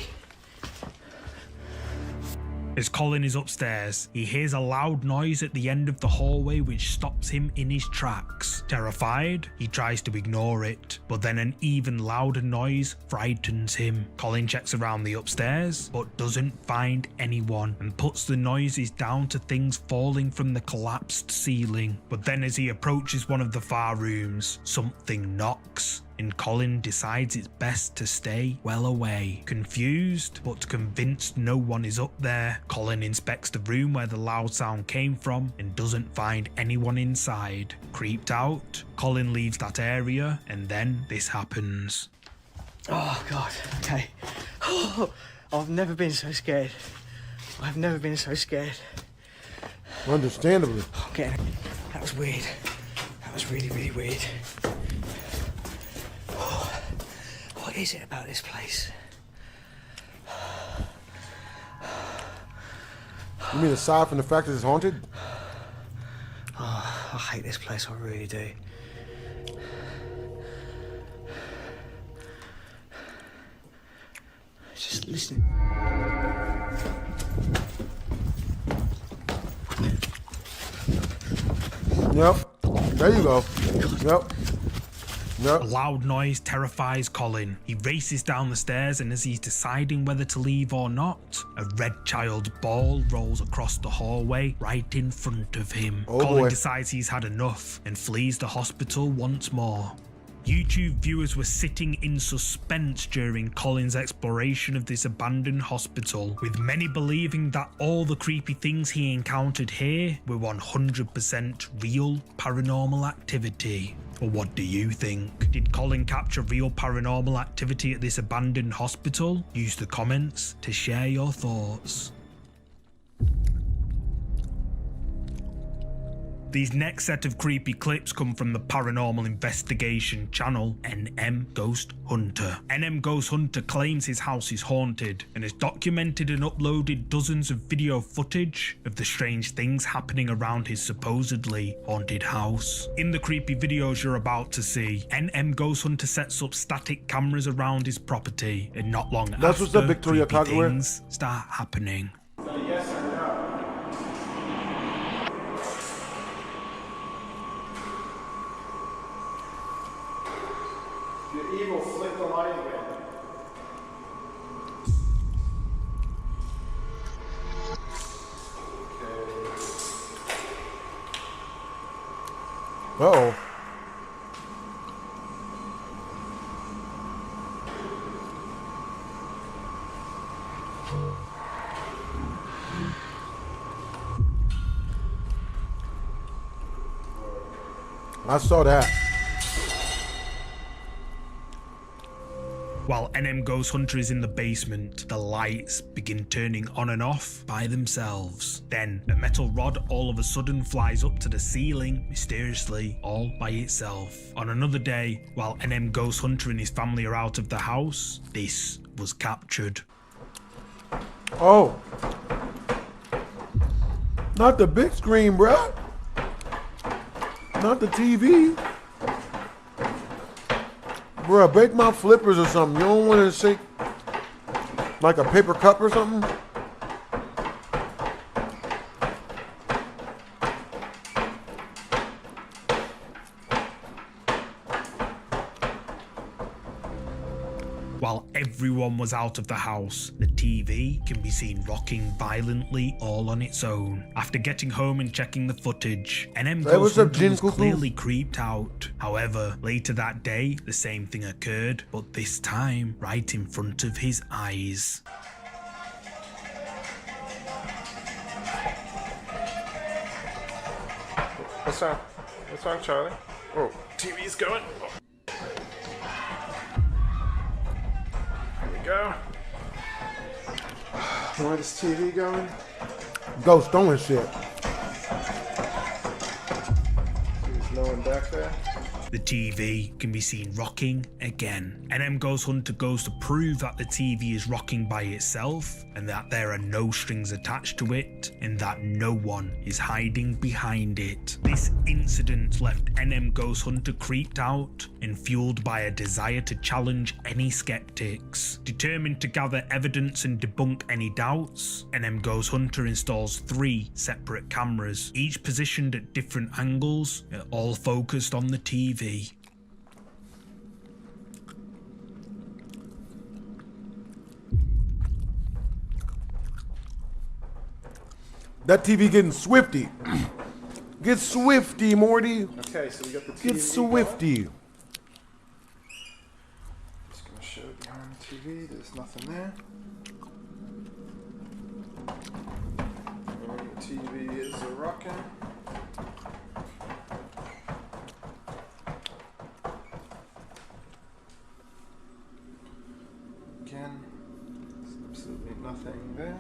As Colin is upstairs, he hears a loud noise at the end of the hallway which stops him in his tracks. Terrified, he tries to ignore it, but then an even louder noise frightens him. Colin checks around the upstairs, but doesn't find anyone, and puts the noises down to things falling from the collapsed ceiling. But then as he approaches one of the far rooms, something knocks, and Colin decides it's best to stay well away. Confused, but convinced no one is up there, Colin inspects the room where the loud sound came from and doesn't find anyone inside. Creeped out, Colin leaves that area, and then this happens. Oh, God, okay. Oh, I've never been so scared. I've never been so scared. Understandably. I'm getting it. That was weird. That was really, really weird. What is it about this place? You mean aside from the fact that it's haunted? Oh, I hate this place, I really do. Just listen. Yep. There you go. Yep. A loud noise terrifies Colin. He races down the stairs, and as he's deciding whether to leave or not, a red child's ball rolls across the hallway right in front of him. Colin decides he's had enough and flees the hospital once more. YouTube viewers were sitting in suspense during Colin's exploration of this abandoned hospital, with many believing that all the creepy things he encountered here were 100% real paranormal activity. But what do you think? Did Colin capture real paranormal activity at this abandoned hospital? Use the comments to share your thoughts. These next set of creepy clips come from the paranormal investigation channel NM Ghost Hunter. NM Ghost Hunter claims his house is haunted and has documented and uploaded dozens of video footage of the strange things happening around his supposedly haunted house. In the creepy videos you're about to see, NM Ghost Hunter sets up static cameras around his property, and not long after, what's up, Victoria creepy Quagmire. things start happening. Yes or no? The evil flick the light again. Uh-oh. I saw that. While NM Ghost Hunter is in the basement, the lights begin turning on and off by themselves. Then a metal rod all of a sudden flies up to the ceiling, mysteriously, all by itself. On another day, while NM Ghost Hunter and his family are out of the house, this was captured. Oh. Not the big screen, bruh. Not the TV. Bruh, break my flippers or something. You don't want to shake like a paper cup or something? While everyone was out of the house, the TV can be seen rocking violently all on its own. After getting home and checking the footage, NM Ghost Hunter was clearly creeped out. However, later that day, the same thing occurred, but this time right in front of his eyes. What's wrong? What's wrong, Charlie? Oh, TV's going. Here we go. Why is TV going? Ghost throwing shit. There's no one back there. The TV can be seen rocking again. NM Ghost Hunter goes to prove that the TV is rocking by itself and that there are no strings attached to it and that no one is hiding behind it. This incident left NM Ghost Hunter creeped out and fueled by a desire to challenge any skeptics. Determined to gather evidence and debunk any doubts, NM Ghost Hunter installs 3 separate cameras, each positioned at different angles, all focused on the TV. That TV getting swifty. Get swifty, Morty. Okay, so we got the TV. Get swifty. Going. Just gonna show behind the TV. There's nothing there. And the TV is rocking. Again, there's absolutely nothing there.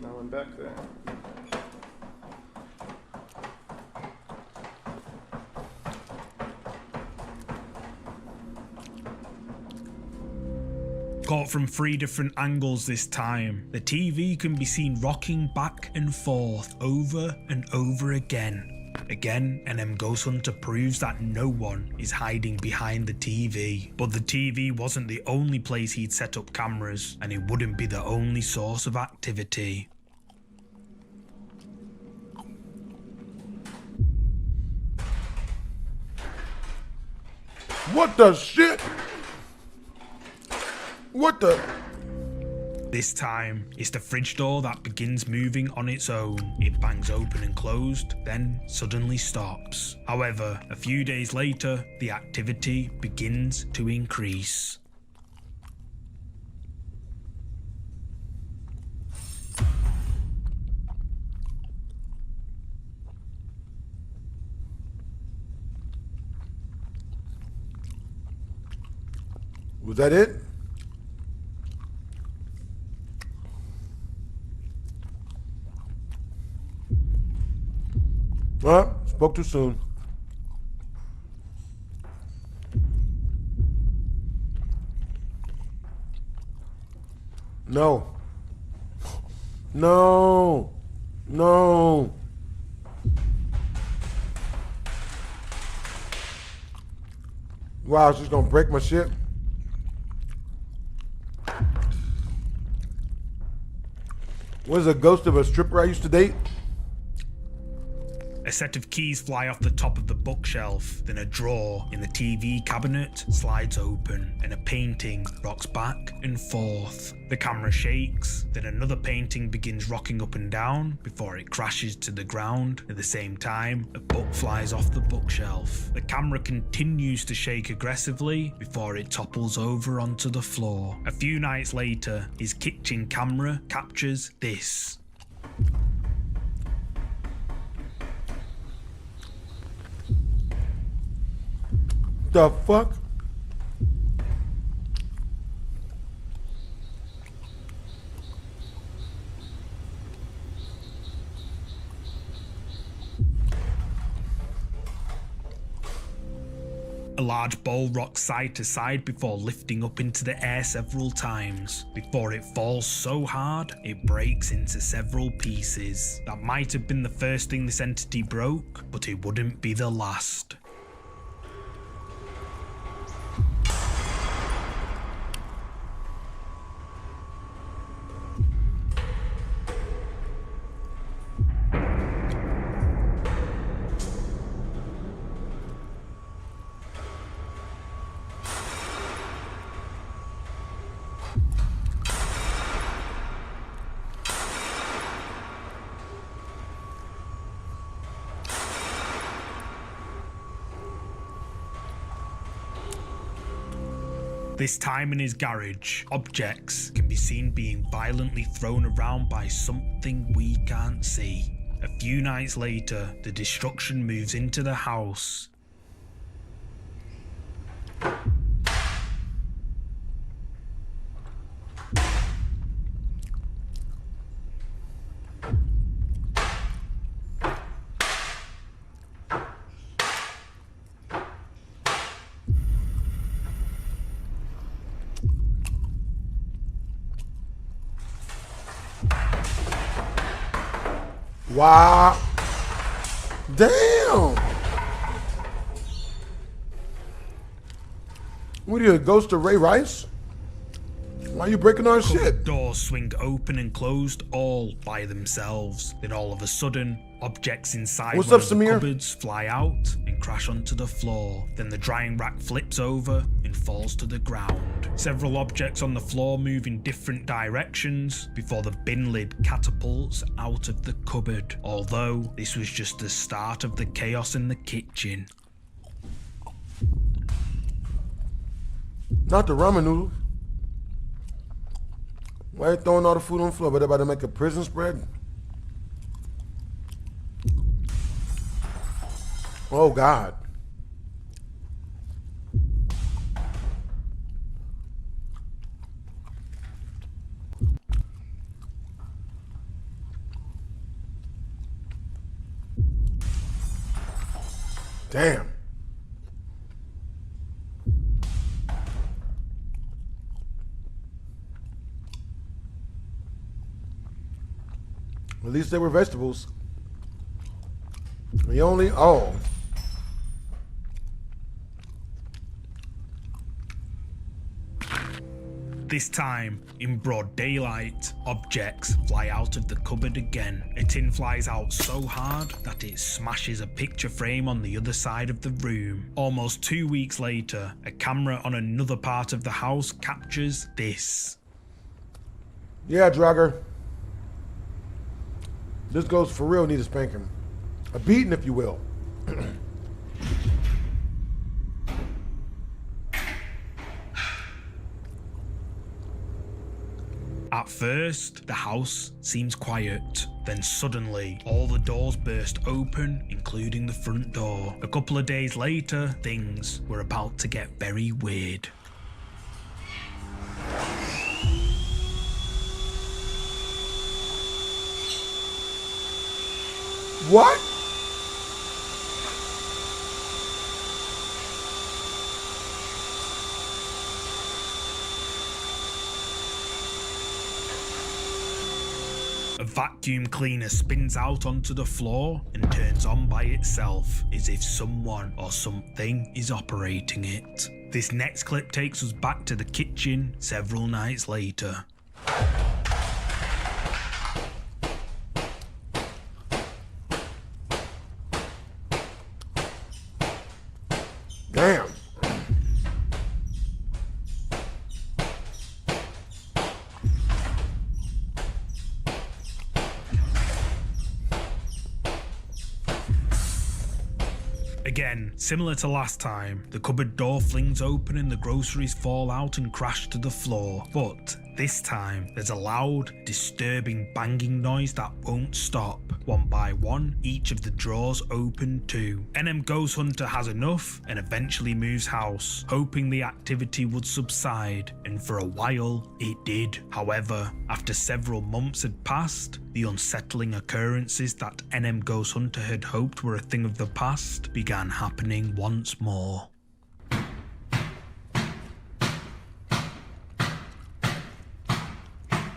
No one back there. Caught from 3 different angles this time, the TV can be seen rocking back and forth over and over again. Again, NM Ghost Hunter proves that no one is hiding behind the TV. But the TV wasn't the only place he'd set up cameras, and it wouldn't be the only source of activity. What the shit? What the? This time, it's the fridge door that begins moving on its own. It bangs open and closed, then suddenly stops. However, a few days later, the activity begins to increase. Was that it? Well, spoke too soon. No. No. No. Wow, she's gonna break my shit. What is a ghost of a stripper I used to date? A set of keys fly off the top of the bookshelf, then a drawer in the TV cabinet slides open and a painting rocks back and forth. The camera shakes, then another painting begins rocking up and down before it crashes to the ground. At the same time, a book flies off the bookshelf. The camera continues to shake aggressively before it topples over onto the floor. A few nights later, his kitchen camera captures this. The fuck? A large ball rocks side to side before lifting up into the air several times, before it falls so hard it breaks into several pieces. That might have been the first thing this entity broke, but it wouldn't be the last. This time in his garage, objects can be seen being violently thrown around by something we can't see. A few nights later, the destruction moves into the house. Wow. Damn. What are you, a ghost of Ray Rice? Why are you breaking our shit? Doors swing open and closed all by themselves. Then all of a sudden, objects inside What's one up, of the Samir? cupboards fly out and crash onto the floor. Then the drying rack flips over and falls to the ground. Several objects on the floor move in different directions before the bin lid catapults out of the cupboard. Although this was just the start of the chaos in the kitchen. Not the ramen noodles. Why are you throwing all the food on the floor? But they're about to make a prison spread? Oh, God. Damn. At least they were vegetables. We only, oh. This time, in broad daylight, objects fly out of the cupboard again. A tin flies out so hard that it smashes a picture frame on the other side of the room. Almost 2 weeks later, a camera on another part of the house captures this. Yeah, Drugger. This ghost for real needs a spanking. A beating, if you will. At first, the house seems quiet. Then suddenly, all the doors burst open, including the front door. A couple of days later, things were about to get very weird. What? A vacuum cleaner spins out onto the floor and turns on by itself, as if someone or something is operating it. This next clip takes us back to the kitchen several nights later. Damn. Again, similar to last time, the cupboard door flings open and the groceries fall out and crash to the floor. But this time, there's a loud, disturbing banging noise that won't stop. One by one, each of the drawers open too. NM Ghost Hunter has enough and eventually moves house, hoping the activity would subside, and for a while, it did. However, after several months had passed, the unsettling occurrences that NM Ghost Hunter had hoped were a thing of the past began happening once more.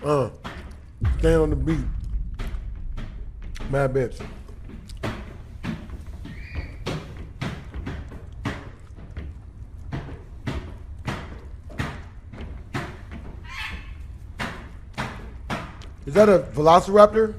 Stand on the beat. Mad bitch. Is that a velociraptor?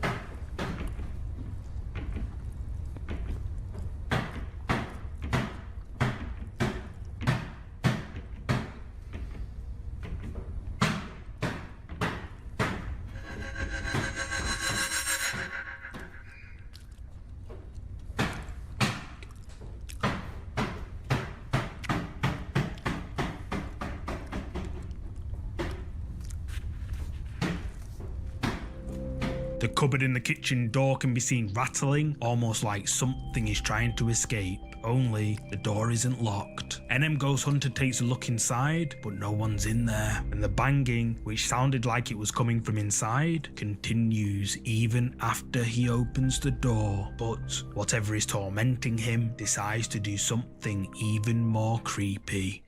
The cupboard in the kitchen door can be seen rattling, almost like something is trying to escape, only the door isn't locked. NM Ghost Hunter takes a look inside, but no one's in there, and the banging, which sounded like it was coming from inside, continues even after he opens the door. But whatever is tormenting him decides to do something even more creepy.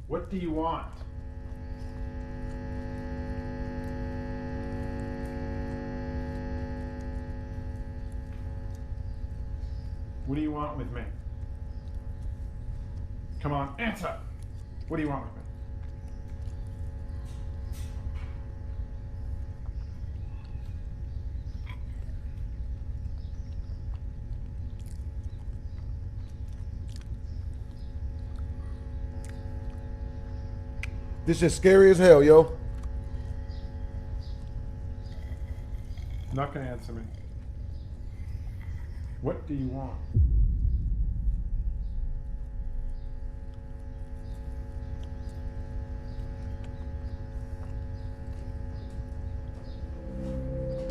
What do you want? What do you want with me? Come on, answer! What do you want with me? This is scary as hell, yo. Not gonna answer me. What do you want?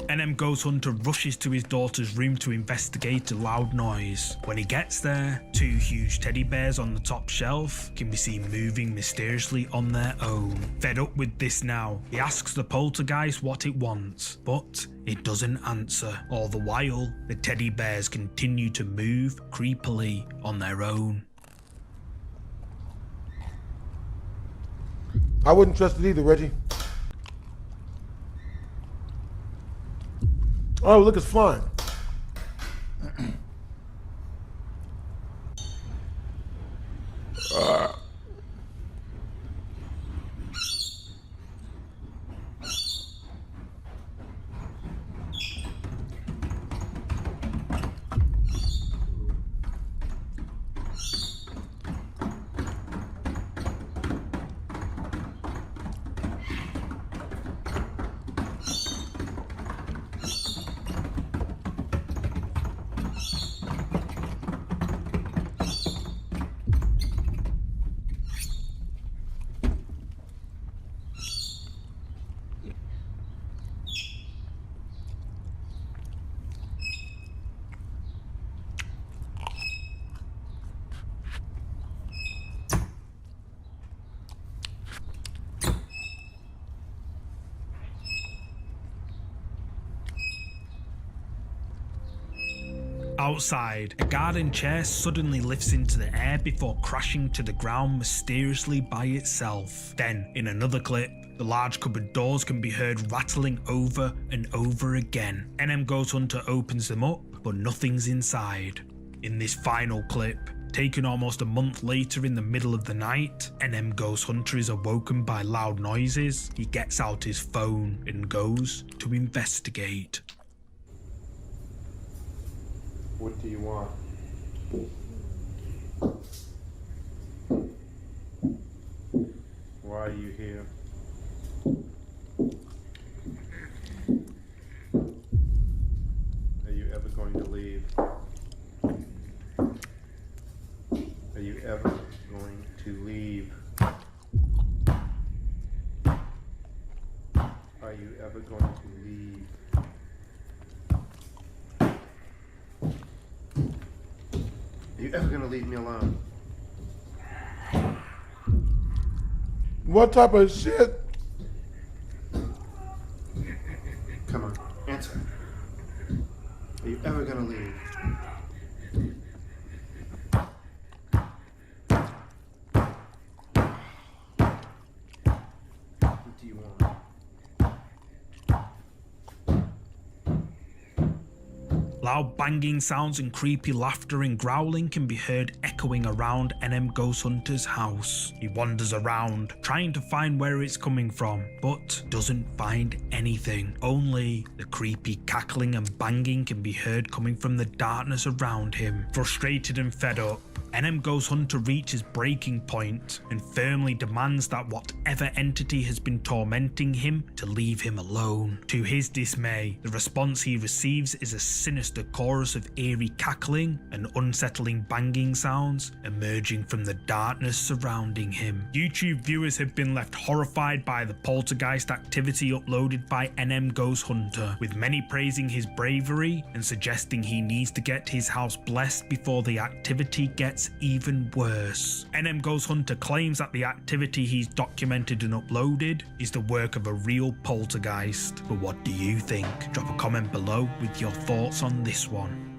NM Ghost Hunter rushes to his daughter's room to investigate a loud noise. When he gets there, two huge teddy bears on the top shelf can be seen moving mysteriously on their own. Fed up with this now, he asks the poltergeist what it wants, but it doesn't answer. All the while, the teddy bears continue to move creepily on their own. I wouldn't trust it either, Reggie. Oh, look, it's flying. Outside, a garden chair suddenly lifts into the air before crashing to the ground mysteriously by itself. Then, in another clip, the large cupboard doors can be heard rattling over and over again. NM Ghost Hunter opens them up, but nothing's inside. In this final clip, taken almost a month later in the middle of the night, NM Ghost Hunter is awoken by loud noises. He gets out his phone and goes to investigate. What do you want? Why are you here? Are you ever going to leave? Are you ever going to leave? Are you ever going to leave? Are you ever gonna leave me alone? What type of shit? Come on, answer. Are you ever gonna leave? do you want? Loud banging sounds and creepy laughter and growling can be heard echoing around NM Ghost Hunter's house. He wanders around, trying to find where it's coming from, but doesn't find anything. Only the creepy cackling and banging can be heard coming from the darkness around him. Frustrated and fed up, NM Ghost Hunter reaches breaking point and firmly demands that whatever entity has been tormenting him to leave him alone. To his dismay, the response he receives is a sinister chorus of eerie cackling and unsettling banging sounds emerging from the darkness surrounding him. YouTube viewers have been left horrified by the poltergeist activity uploaded by NM Ghost Hunter, with many praising his bravery and suggesting he needs to get his house blessed before the activity gets even worse. NM Ghost Hunter claims that the activity he's documented and uploaded is the work of a real poltergeist. But what do you think? Drop a comment below with your thoughts on this one.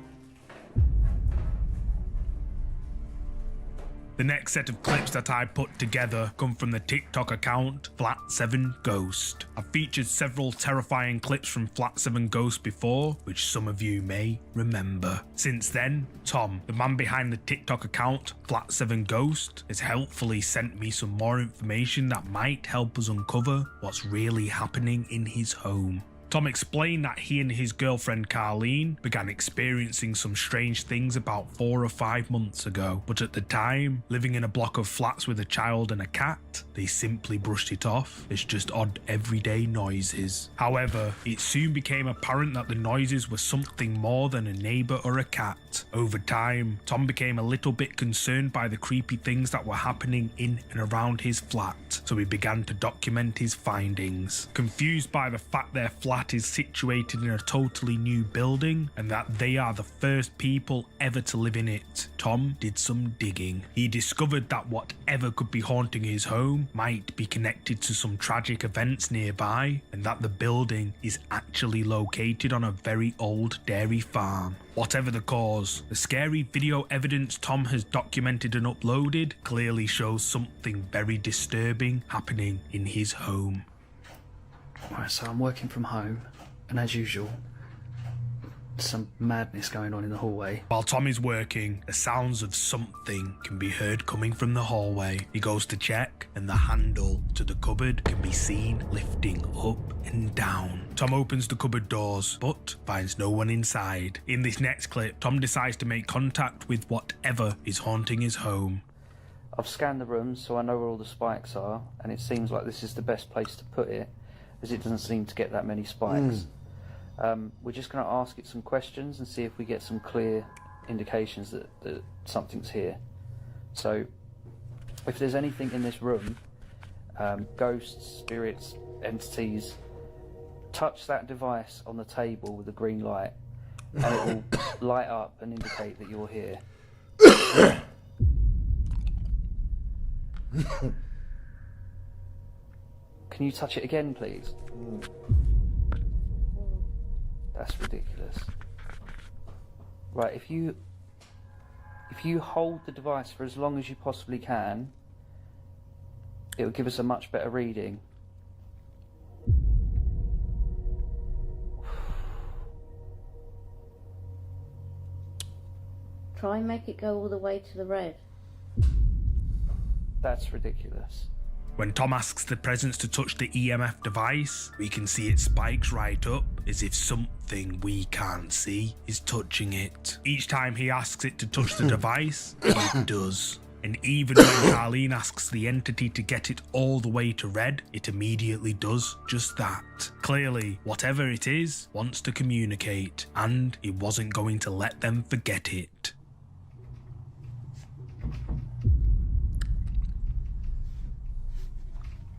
The next set of clips that I put together come from the TikTok account Flat7Ghost. I've featured several terrifying clips from Flat7Ghost before, which some of you may remember. Since then, Tom, the man behind the TikTok account Flat7Ghost, has helpfully sent me some more information that might help us uncover what's really happening in his home. Tom explained that he and his girlfriend Carleen began experiencing some strange things about 4 or 5 months ago, but at the time, living in a block of flats with a child and a cat, they simply brushed it off as just odd everyday noises. However, it soon became apparent that the noises were something more than a neighbour or a cat. Over time, Tom became a little bit concerned by the creepy things that were happening in and around his flat, so he began to document his findings. Confused by the fact their flat is situated in a totally new building and that they are the first people ever to live in it, Tom did some digging. He discovered that whatever could be haunting his home might be connected to some tragic events nearby, and that the building is actually located on a very old dairy farm. Whatever the cause, the scary video evidence Tom has documented and uploaded clearly shows something very disturbing happening in his home. Right, so I'm working from home, and as usual, some madness going on in the hallway. While Tom is working, the sounds of something can be heard coming from the hallway. He goes to check, and the handle to the cupboard can be seen lifting up and down. Tom opens the cupboard doors, but finds no one inside. In this next clip, Tom decides to make contact with whatever is haunting his home. I've scanned the room, so I know where all the spikes are, and it seems like this is the best place to put it, as it doesn't seem to get that many spikes. We're just going to ask it some questions and see if we get some clear indications that something's here. So, if there's anything in this room, ghosts, spirits, entities, touch that device on the table with the green light, and it will light up and indicate that you're here. Can you touch it again, please? That's ridiculous. Right, if you hold the device for as long as you possibly can, it will give us a much better reading. Try and make it go all the way to the red. That's ridiculous. When Tom asks the presence to touch the EMF device, we can see it spikes right up, as if something we can't see is touching it. Each time he asks it to touch the device, it does. And even when Carleen asks the entity to get it all the way to red, it immediately does just that. Clearly, whatever it is wants to communicate, and it wasn't going to let them forget it.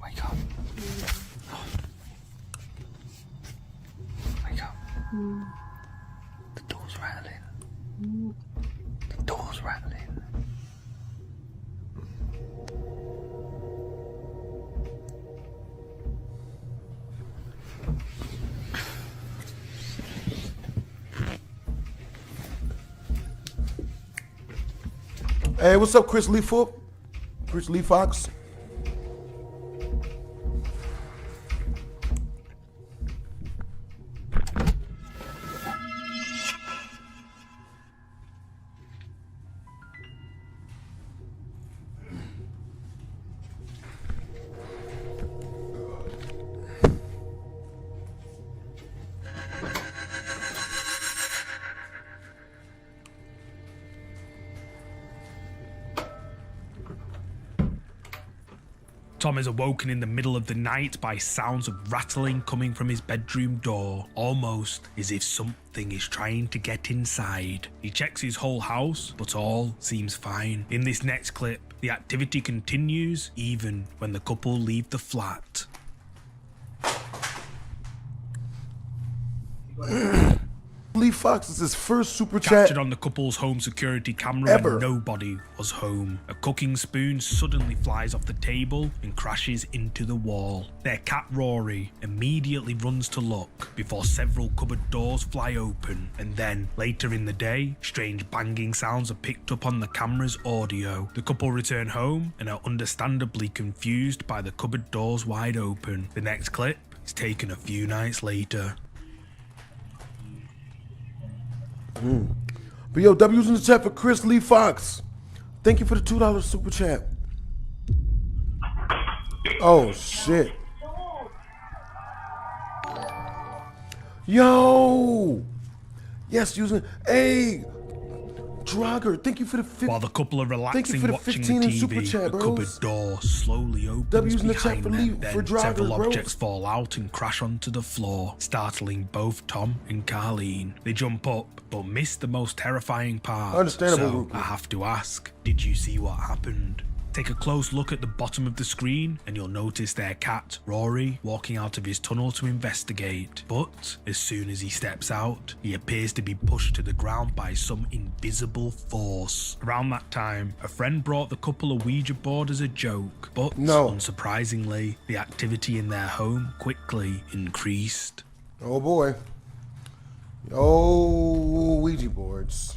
Wake up. Wake up. The door's rattling. The door's rattling. Hey, what's up, Chris Lee Fox? Tom is awoken in the middle of the night by sounds of rattling coming from his bedroom door, almost as if something is trying to get inside. He checks his whole house, but all seems fine. In this next clip, the activity continues even when the couple leave the flat. Lee Fox is his first super chat Captured on the couple's home security camera ever. when nobody was home. A cooking spoon suddenly flies off the table and crashes into the wall. Their cat Rory immediately runs to look before several cupboard doors fly open, and then later in the day, strange banging sounds are picked up on the camera's audio. The couple return home and are understandably confused by the cupboard doors wide open. The next clip is taken a few nights later. But yo, W's in the chat for Chris Lee Fox. Thank you for the $2 super chat. Oh shit. Yo. Yes, using. Hey, Drogger, thank you for the 15. While the couple are relaxing watching the TV, a cupboard door slowly opens behind them. Then several objects fall out and crash onto the floor, startling both Tom and Carleen. They jump up, but miss the most terrifying part. Understandable. So I have to ask, did you see what happened? Take a close look at the bottom of the screen and you'll notice their cat, Rory, walking out of his tunnel to investigate. But as soon as he steps out, he appears to be pushed to the ground by some invisible force. Around that time, a friend brought the couple a Ouija board as a joke, but unsurprisingly, the activity in their home quickly increased. Oh boy. Oh, Ouija boards.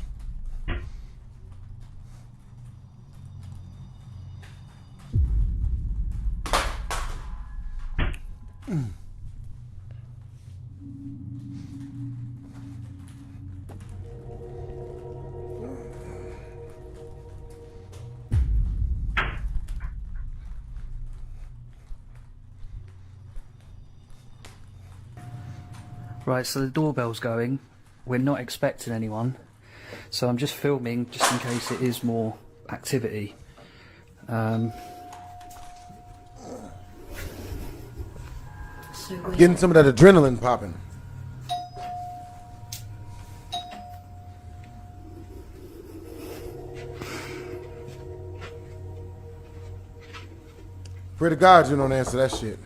Right, so the doorbell's going. We're not expecting anyone, so I'm just filming just in case it is more activity. Getting some of that adrenaline popping. Pray to God you don't answer that shit.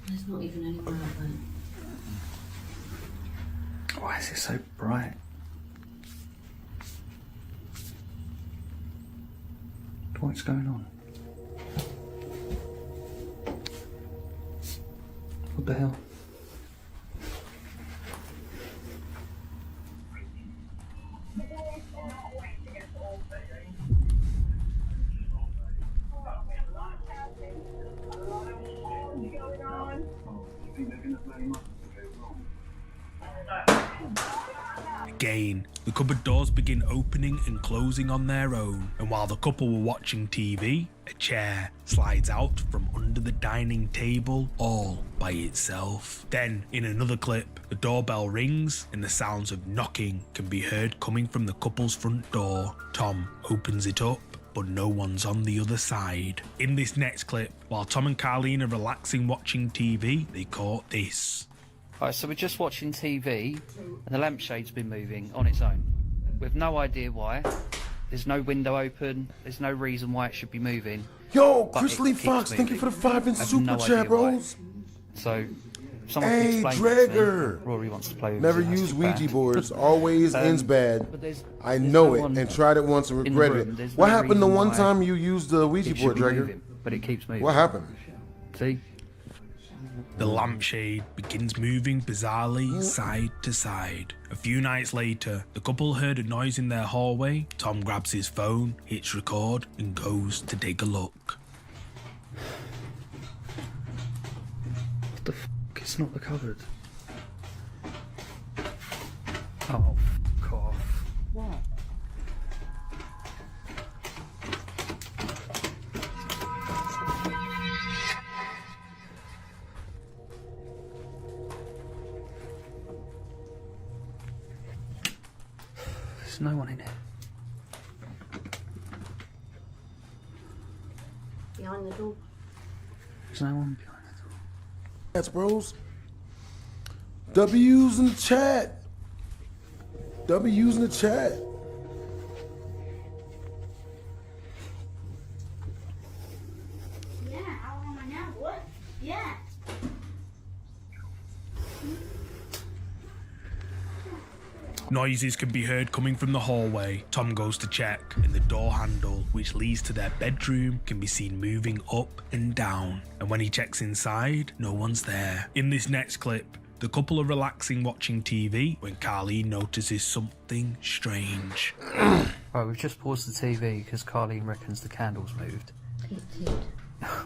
There's not even anyone out there. Why is it so bright? What's going on? What the hell? Again, the cupboard doors begin opening and closing on their own, and while the couple were watching TV, a chair slides out from under the dining table all by itself. Then, in another clip, the doorbell rings and the sounds of knocking can be heard coming from the couple's front door. Tom opens it up, but no one's on the other side. In this next clip, while Tom and Carleen are relaxing watching TV, they caught this. Alright, so we're just watching TV and the lampshade's been moving on its own. We've no idea why. There's no window open, there's no reason why it should be moving. Yo, Chris Lee Fox, thank you for the 5 in super chat, bros. So, someone hey, can explain Dragger. to me. Rory wants to play with Never it, use that's Ouija bad. boards, always ends bad. I there's know no it one and tried it once and in the regretted room, it. there's What no happened the reason one why time you used the Ouija it should board, be Dragger? moving, but it keeps moving. What happened? See? The lampshade begins moving bizarrely side to side. A few nights later, the couple heard a noise in their hallway. Tom grabs his phone, hits record, and goes to take a look. What the f***? It's not the cupboard. Oh, f*** off. What? There's no one in here. Behind the door. There's no one behind the door. That's bros. W's in the chat. W's in the chat. Yeah, how am I now? What? Yeah. Noises can be heard coming from the hallway. Tom goes to check, and the door handle, which leads to their bedroom, can be seen moving up and down. And when he checks inside, no one's there. In this next clip, the couple are relaxing watching TV when Carleen notices something strange. Right, we've just paused the TV because Carleen reckons the candles moved. It did.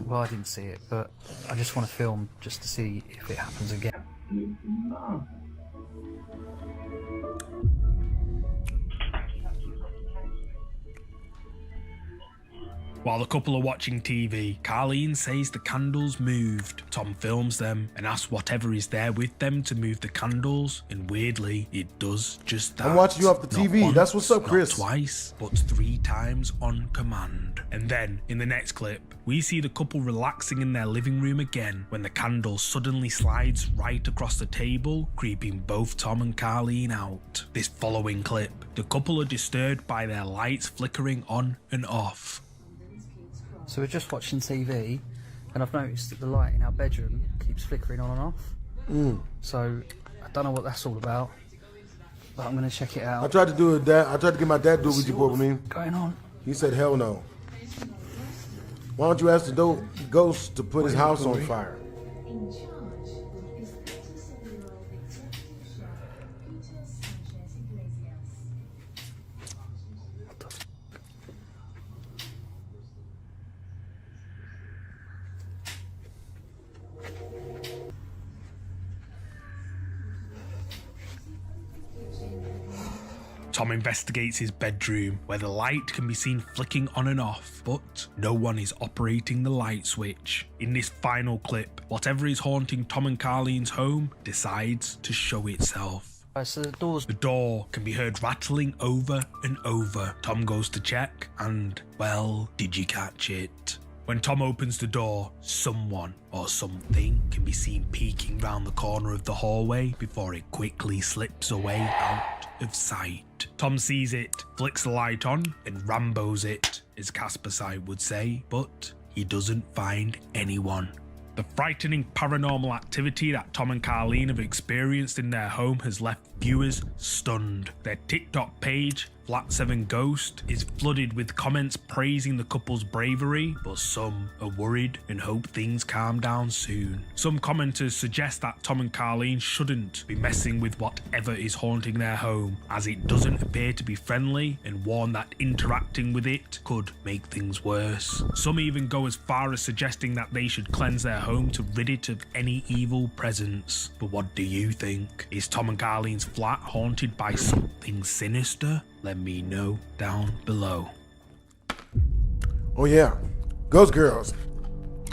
Well, I didn't see it, but I just want to film just to see if it happens again. While the couple are watching TV, Carleen says the candles moved. Tom films them and asks whatever is there with them to move the candles, and weirdly, it does just that. I'm watching you off the Not TV. once, That's what's up, Chris. Not twice, but 3 times on command. And then, in the next clip, we see the couple relaxing in their living room again when the candle suddenly slides right across the table, creeping both Tom and Carleen out. This following clip, the couple are disturbed by their lights flickering on and off. So we're just watching TV, and I've noticed that the light in our bedroom keeps flickering on and off. So I don't know what that's all about, but I'm going to check it out. I tried to do it. I tried to get my dad to do a Ouija board with me. Going on? He said, "Hell no." Why don't you ask the ghost to put his house on fire? Tom investigates his bedroom, where the light can be seen flicking on and off, but no one is operating the light switch. In this final clip, whatever is haunting Tom and Carleen's home decides to show itself. So the door can be heard rattling over and over. Tom goes to check, and, well, did you catch it? When Tom opens the door, someone or something can be seen peeking round the corner of the hallway before it quickly slips away out of sight. Tom sees it, flicks the light on, and Rambos it, as Casperside would say, but he doesn't find anyone. The frightening paranormal activity that Tom and Carleen have experienced in their home has left viewers stunned. Their TikTok page, Flat7 Ghost, is flooded with comments praising the couple's bravery, but some are worried and hope things calm down soon. Some commenters suggest that Tom and Carleen shouldn't be messing with whatever is haunting their home, as it doesn't appear to be friendly, and warn that interacting with it could make things worse. Some even go as far as suggesting that they should cleanse their home to rid it of any evil presence. But what do you think? Is Tom and Carleen's flat haunted by something sinister? Let me know down below. Oh yeah, Ghost Girls.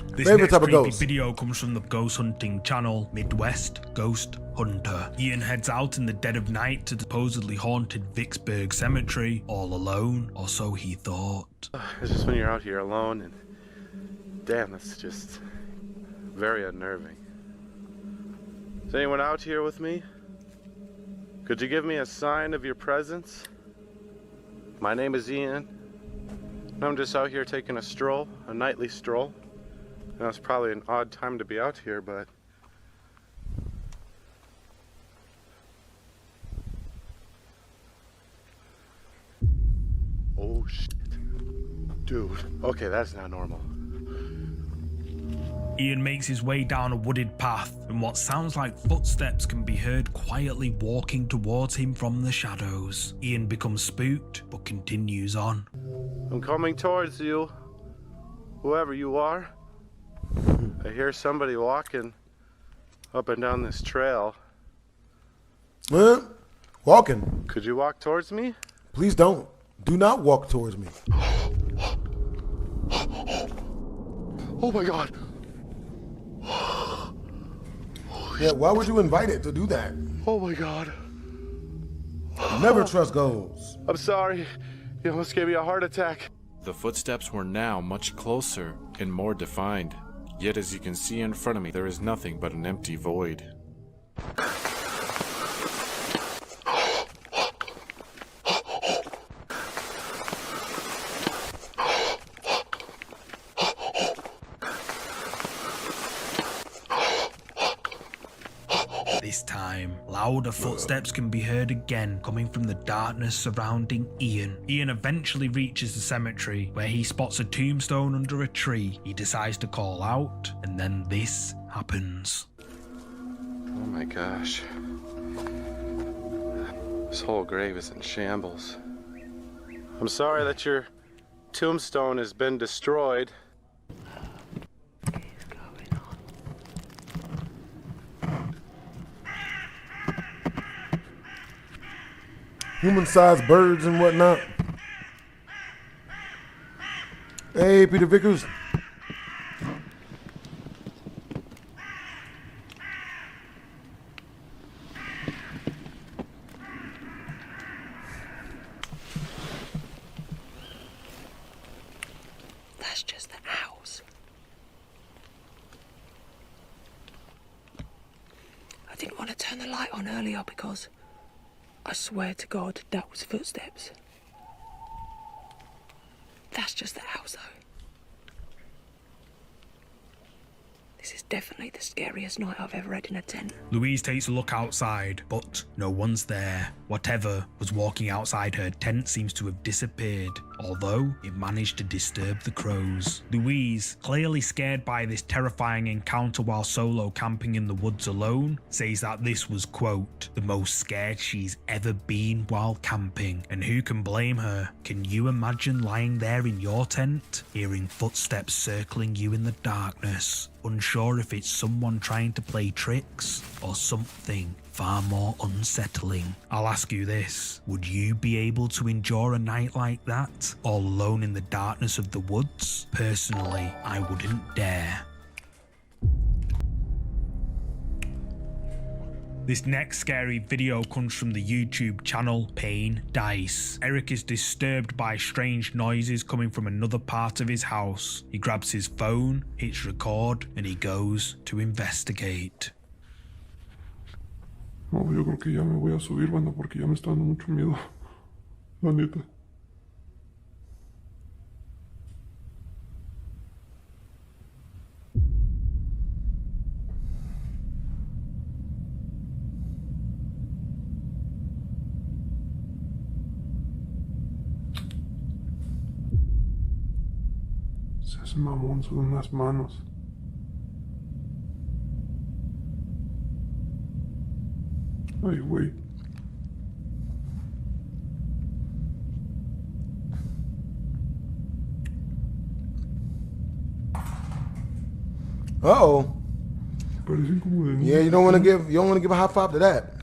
This Favorite next type of creepy ghost. video comes from the ghost hunting channel Midwest Ghost Hunter. Ian heads out in the dead of night to the supposedly haunted Vicksburg Cemetery, all alone, or so he thought. It's just when you're out here alone, and damn, that's just very unnerving. Is anyone out here with me? Could you give me a sign of your presence? My name is Ian, and I'm just out here taking a stroll, a nightly stroll. Now it's probably an odd time to be out here, but oh shit. Dude, okay, that's not normal. Ian makes his way down a wooded path, and what sounds like footsteps can be heard quietly walking towards him from the shadows. Ian becomes spooked, but continues on. I'm coming towards you, whoever you are. I hear somebody walking up and down this trail. Walking. Could you walk towards me? Please don't. Do not walk towards me. Oh my god. Yeah, why would you invite it to do that? Oh my god. Never trust ghosts. I'm sorry. You almost gave me a heart attack. The footsteps were now much closer and more defined. Yet as you can see in front of me, there is nothing but an empty void. This time, louder footsteps can be heard again coming from the darkness surrounding Ian. Ian eventually reaches the cemetery where he spots a tombstone under a tree. He decides to call out, and then this happens. Oh my gosh. This whole grave is in shambles. I'm sorry that your tombstone has been destroyed. Human-sized birds and whatnot. Hey, Peter Vickers. That's just the house. I didn't want to turn the light on earlier because I swear to God, that was footsteps. That's just the house, though. This is definitely the scariest night I've ever had in a tent. Louise takes a look outside, but no one's there. Whatever was walking outside her tent seems to have disappeared, although it managed to disturb the crows. Louise, clearly scared by this terrifying encounter while solo camping in the woods alone, says that this was, quote, the most scared she's ever been while camping. And who can blame her? Can you imagine lying there in your tent, hearing footsteps circling you in the darkness, unsure if it's someone trying to play tricks or something far more unsettling? I'll ask you this, would you be able to endure a night like that, all alone in the darkness of the woods? Personally, I wouldn't dare. This next scary video comes from the YouTube channel Pain Dice. Eric is disturbed by strange noises coming from another part of his house. He grabs his phone, hits record, and he goes to investigate. No, yo creo que ya me voy a subir, banda, porque ya me está dando mucho miedo. La neta. Se hace mamón, son unas manos. Ay, güey. Uh-oh. Parecen como de Yeah, you don't want to give a high five to that.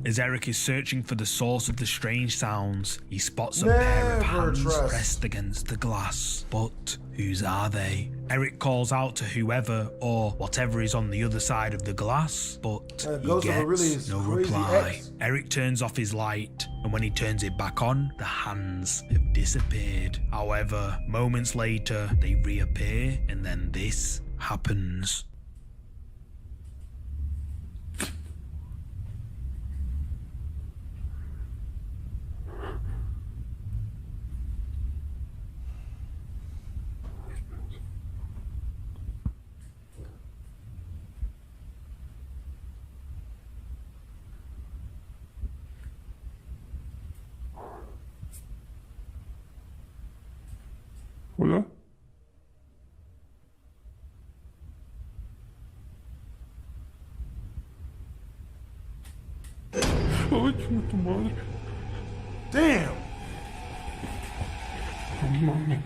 As Eric is searching for the source of the strange sounds, he spots a pair of hands pressed against the glass. But whose are they? Eric calls out to whoever or whatever is on the other side of the glass, but he gets no reply. Eric turns off his light, and when he turns it back on, the hands have disappeared. However, moments later, they reappear, and then this happens. Hola. Ay, chinga tu madre. Damn. No mames.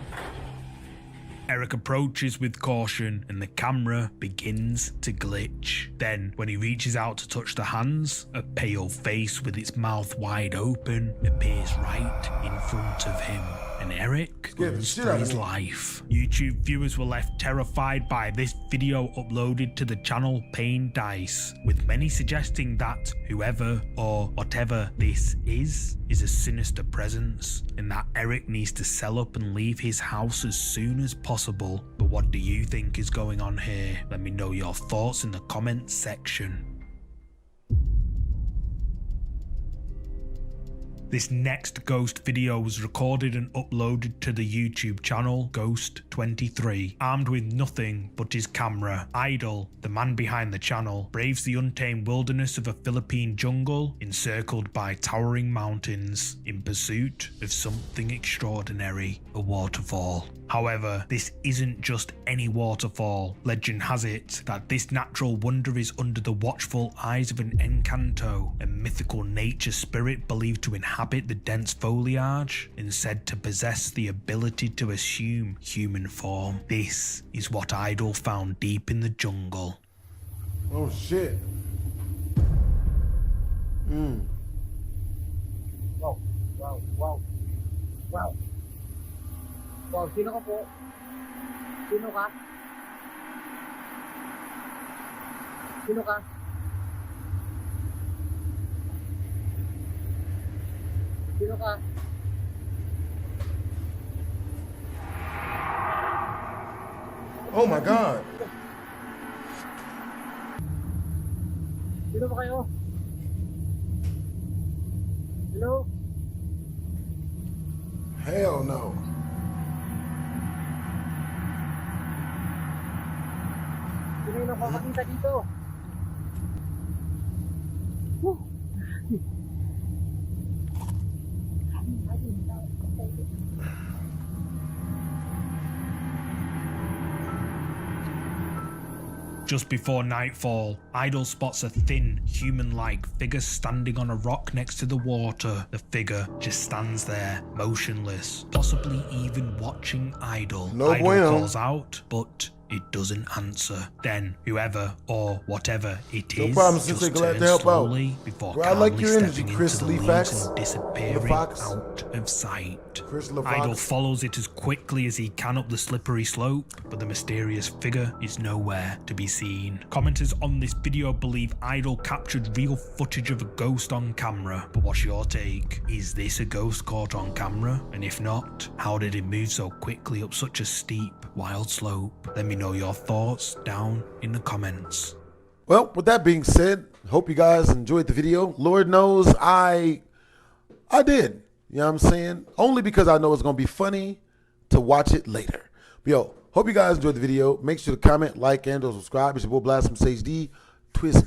Eric approaches with caution and the camera begins to glitch. Then, when he reaches out to touch the hands, a pale face with its mouth wide open appears right in front of him. And Eric runs for his life. YouTube viewers were left terrified by this video uploaded to the channel Paying Dice, with many suggesting that whoever or whatever this is a sinister presence, and that Eric needs to sell up and leave his house as soon as possible. But what do you think is going on here? Let me know your thoughts in the comments section. This next ghost video was recorded and uploaded to the YouTube channel Ghost23. Armed with nothing but his camera, Idol, the man behind the channel, braves the untamed wilderness of a Philippine jungle encircled by towering mountains in pursuit of something extraordinary, a waterfall. However, this isn't just any waterfall. Legend has it that this natural wonder is under the watchful eyes of an encanto, a mythical nature spirit believed to inhabit the dense foliage and said to possess the ability to assume human form. This is what Idol found deep in the jungle. Oh shit. Wow. Wow, sino ka po? Sino ka? Sino ka? Sino ka? Oh my God. Sino ba kayo? Hello? Hell no. Sino yung nakakakita dito? Just before nightfall, Idol spots a thin, human-like figure standing on a rock next to the water. The figure just stands there, motionless, possibly even watching Idol. No Idol bueno. calls out, but it doesn't answer. Then, whoever or whatever it No is problem, since just they're glad turns to help out. slowly before Bro, I like calmly your energy, stepping Chris into the leaves Leafax. and disappearing Leafax. out of sight. Chris Idol Leafax. follows it as quickly as he can up the slippery slope, but the mysterious figure is nowhere to be seen. Commenters on this video believe Idol captured real footage of a ghost on camera, but what's your take? Is this a ghost caught on camera? And if not, how did it move so quickly up such a steep, wild slope? Let me know your thoughts down in the comments. Well, with that being said, hope you guys enjoyed the video. Lord knows I did. You know what I'm saying? Only because I know it's going to be funny to watch it later. But yo, hope you guys enjoyed the video. Make sure to comment, like, and or subscribe. It's your boy BlastphamousHD. Twist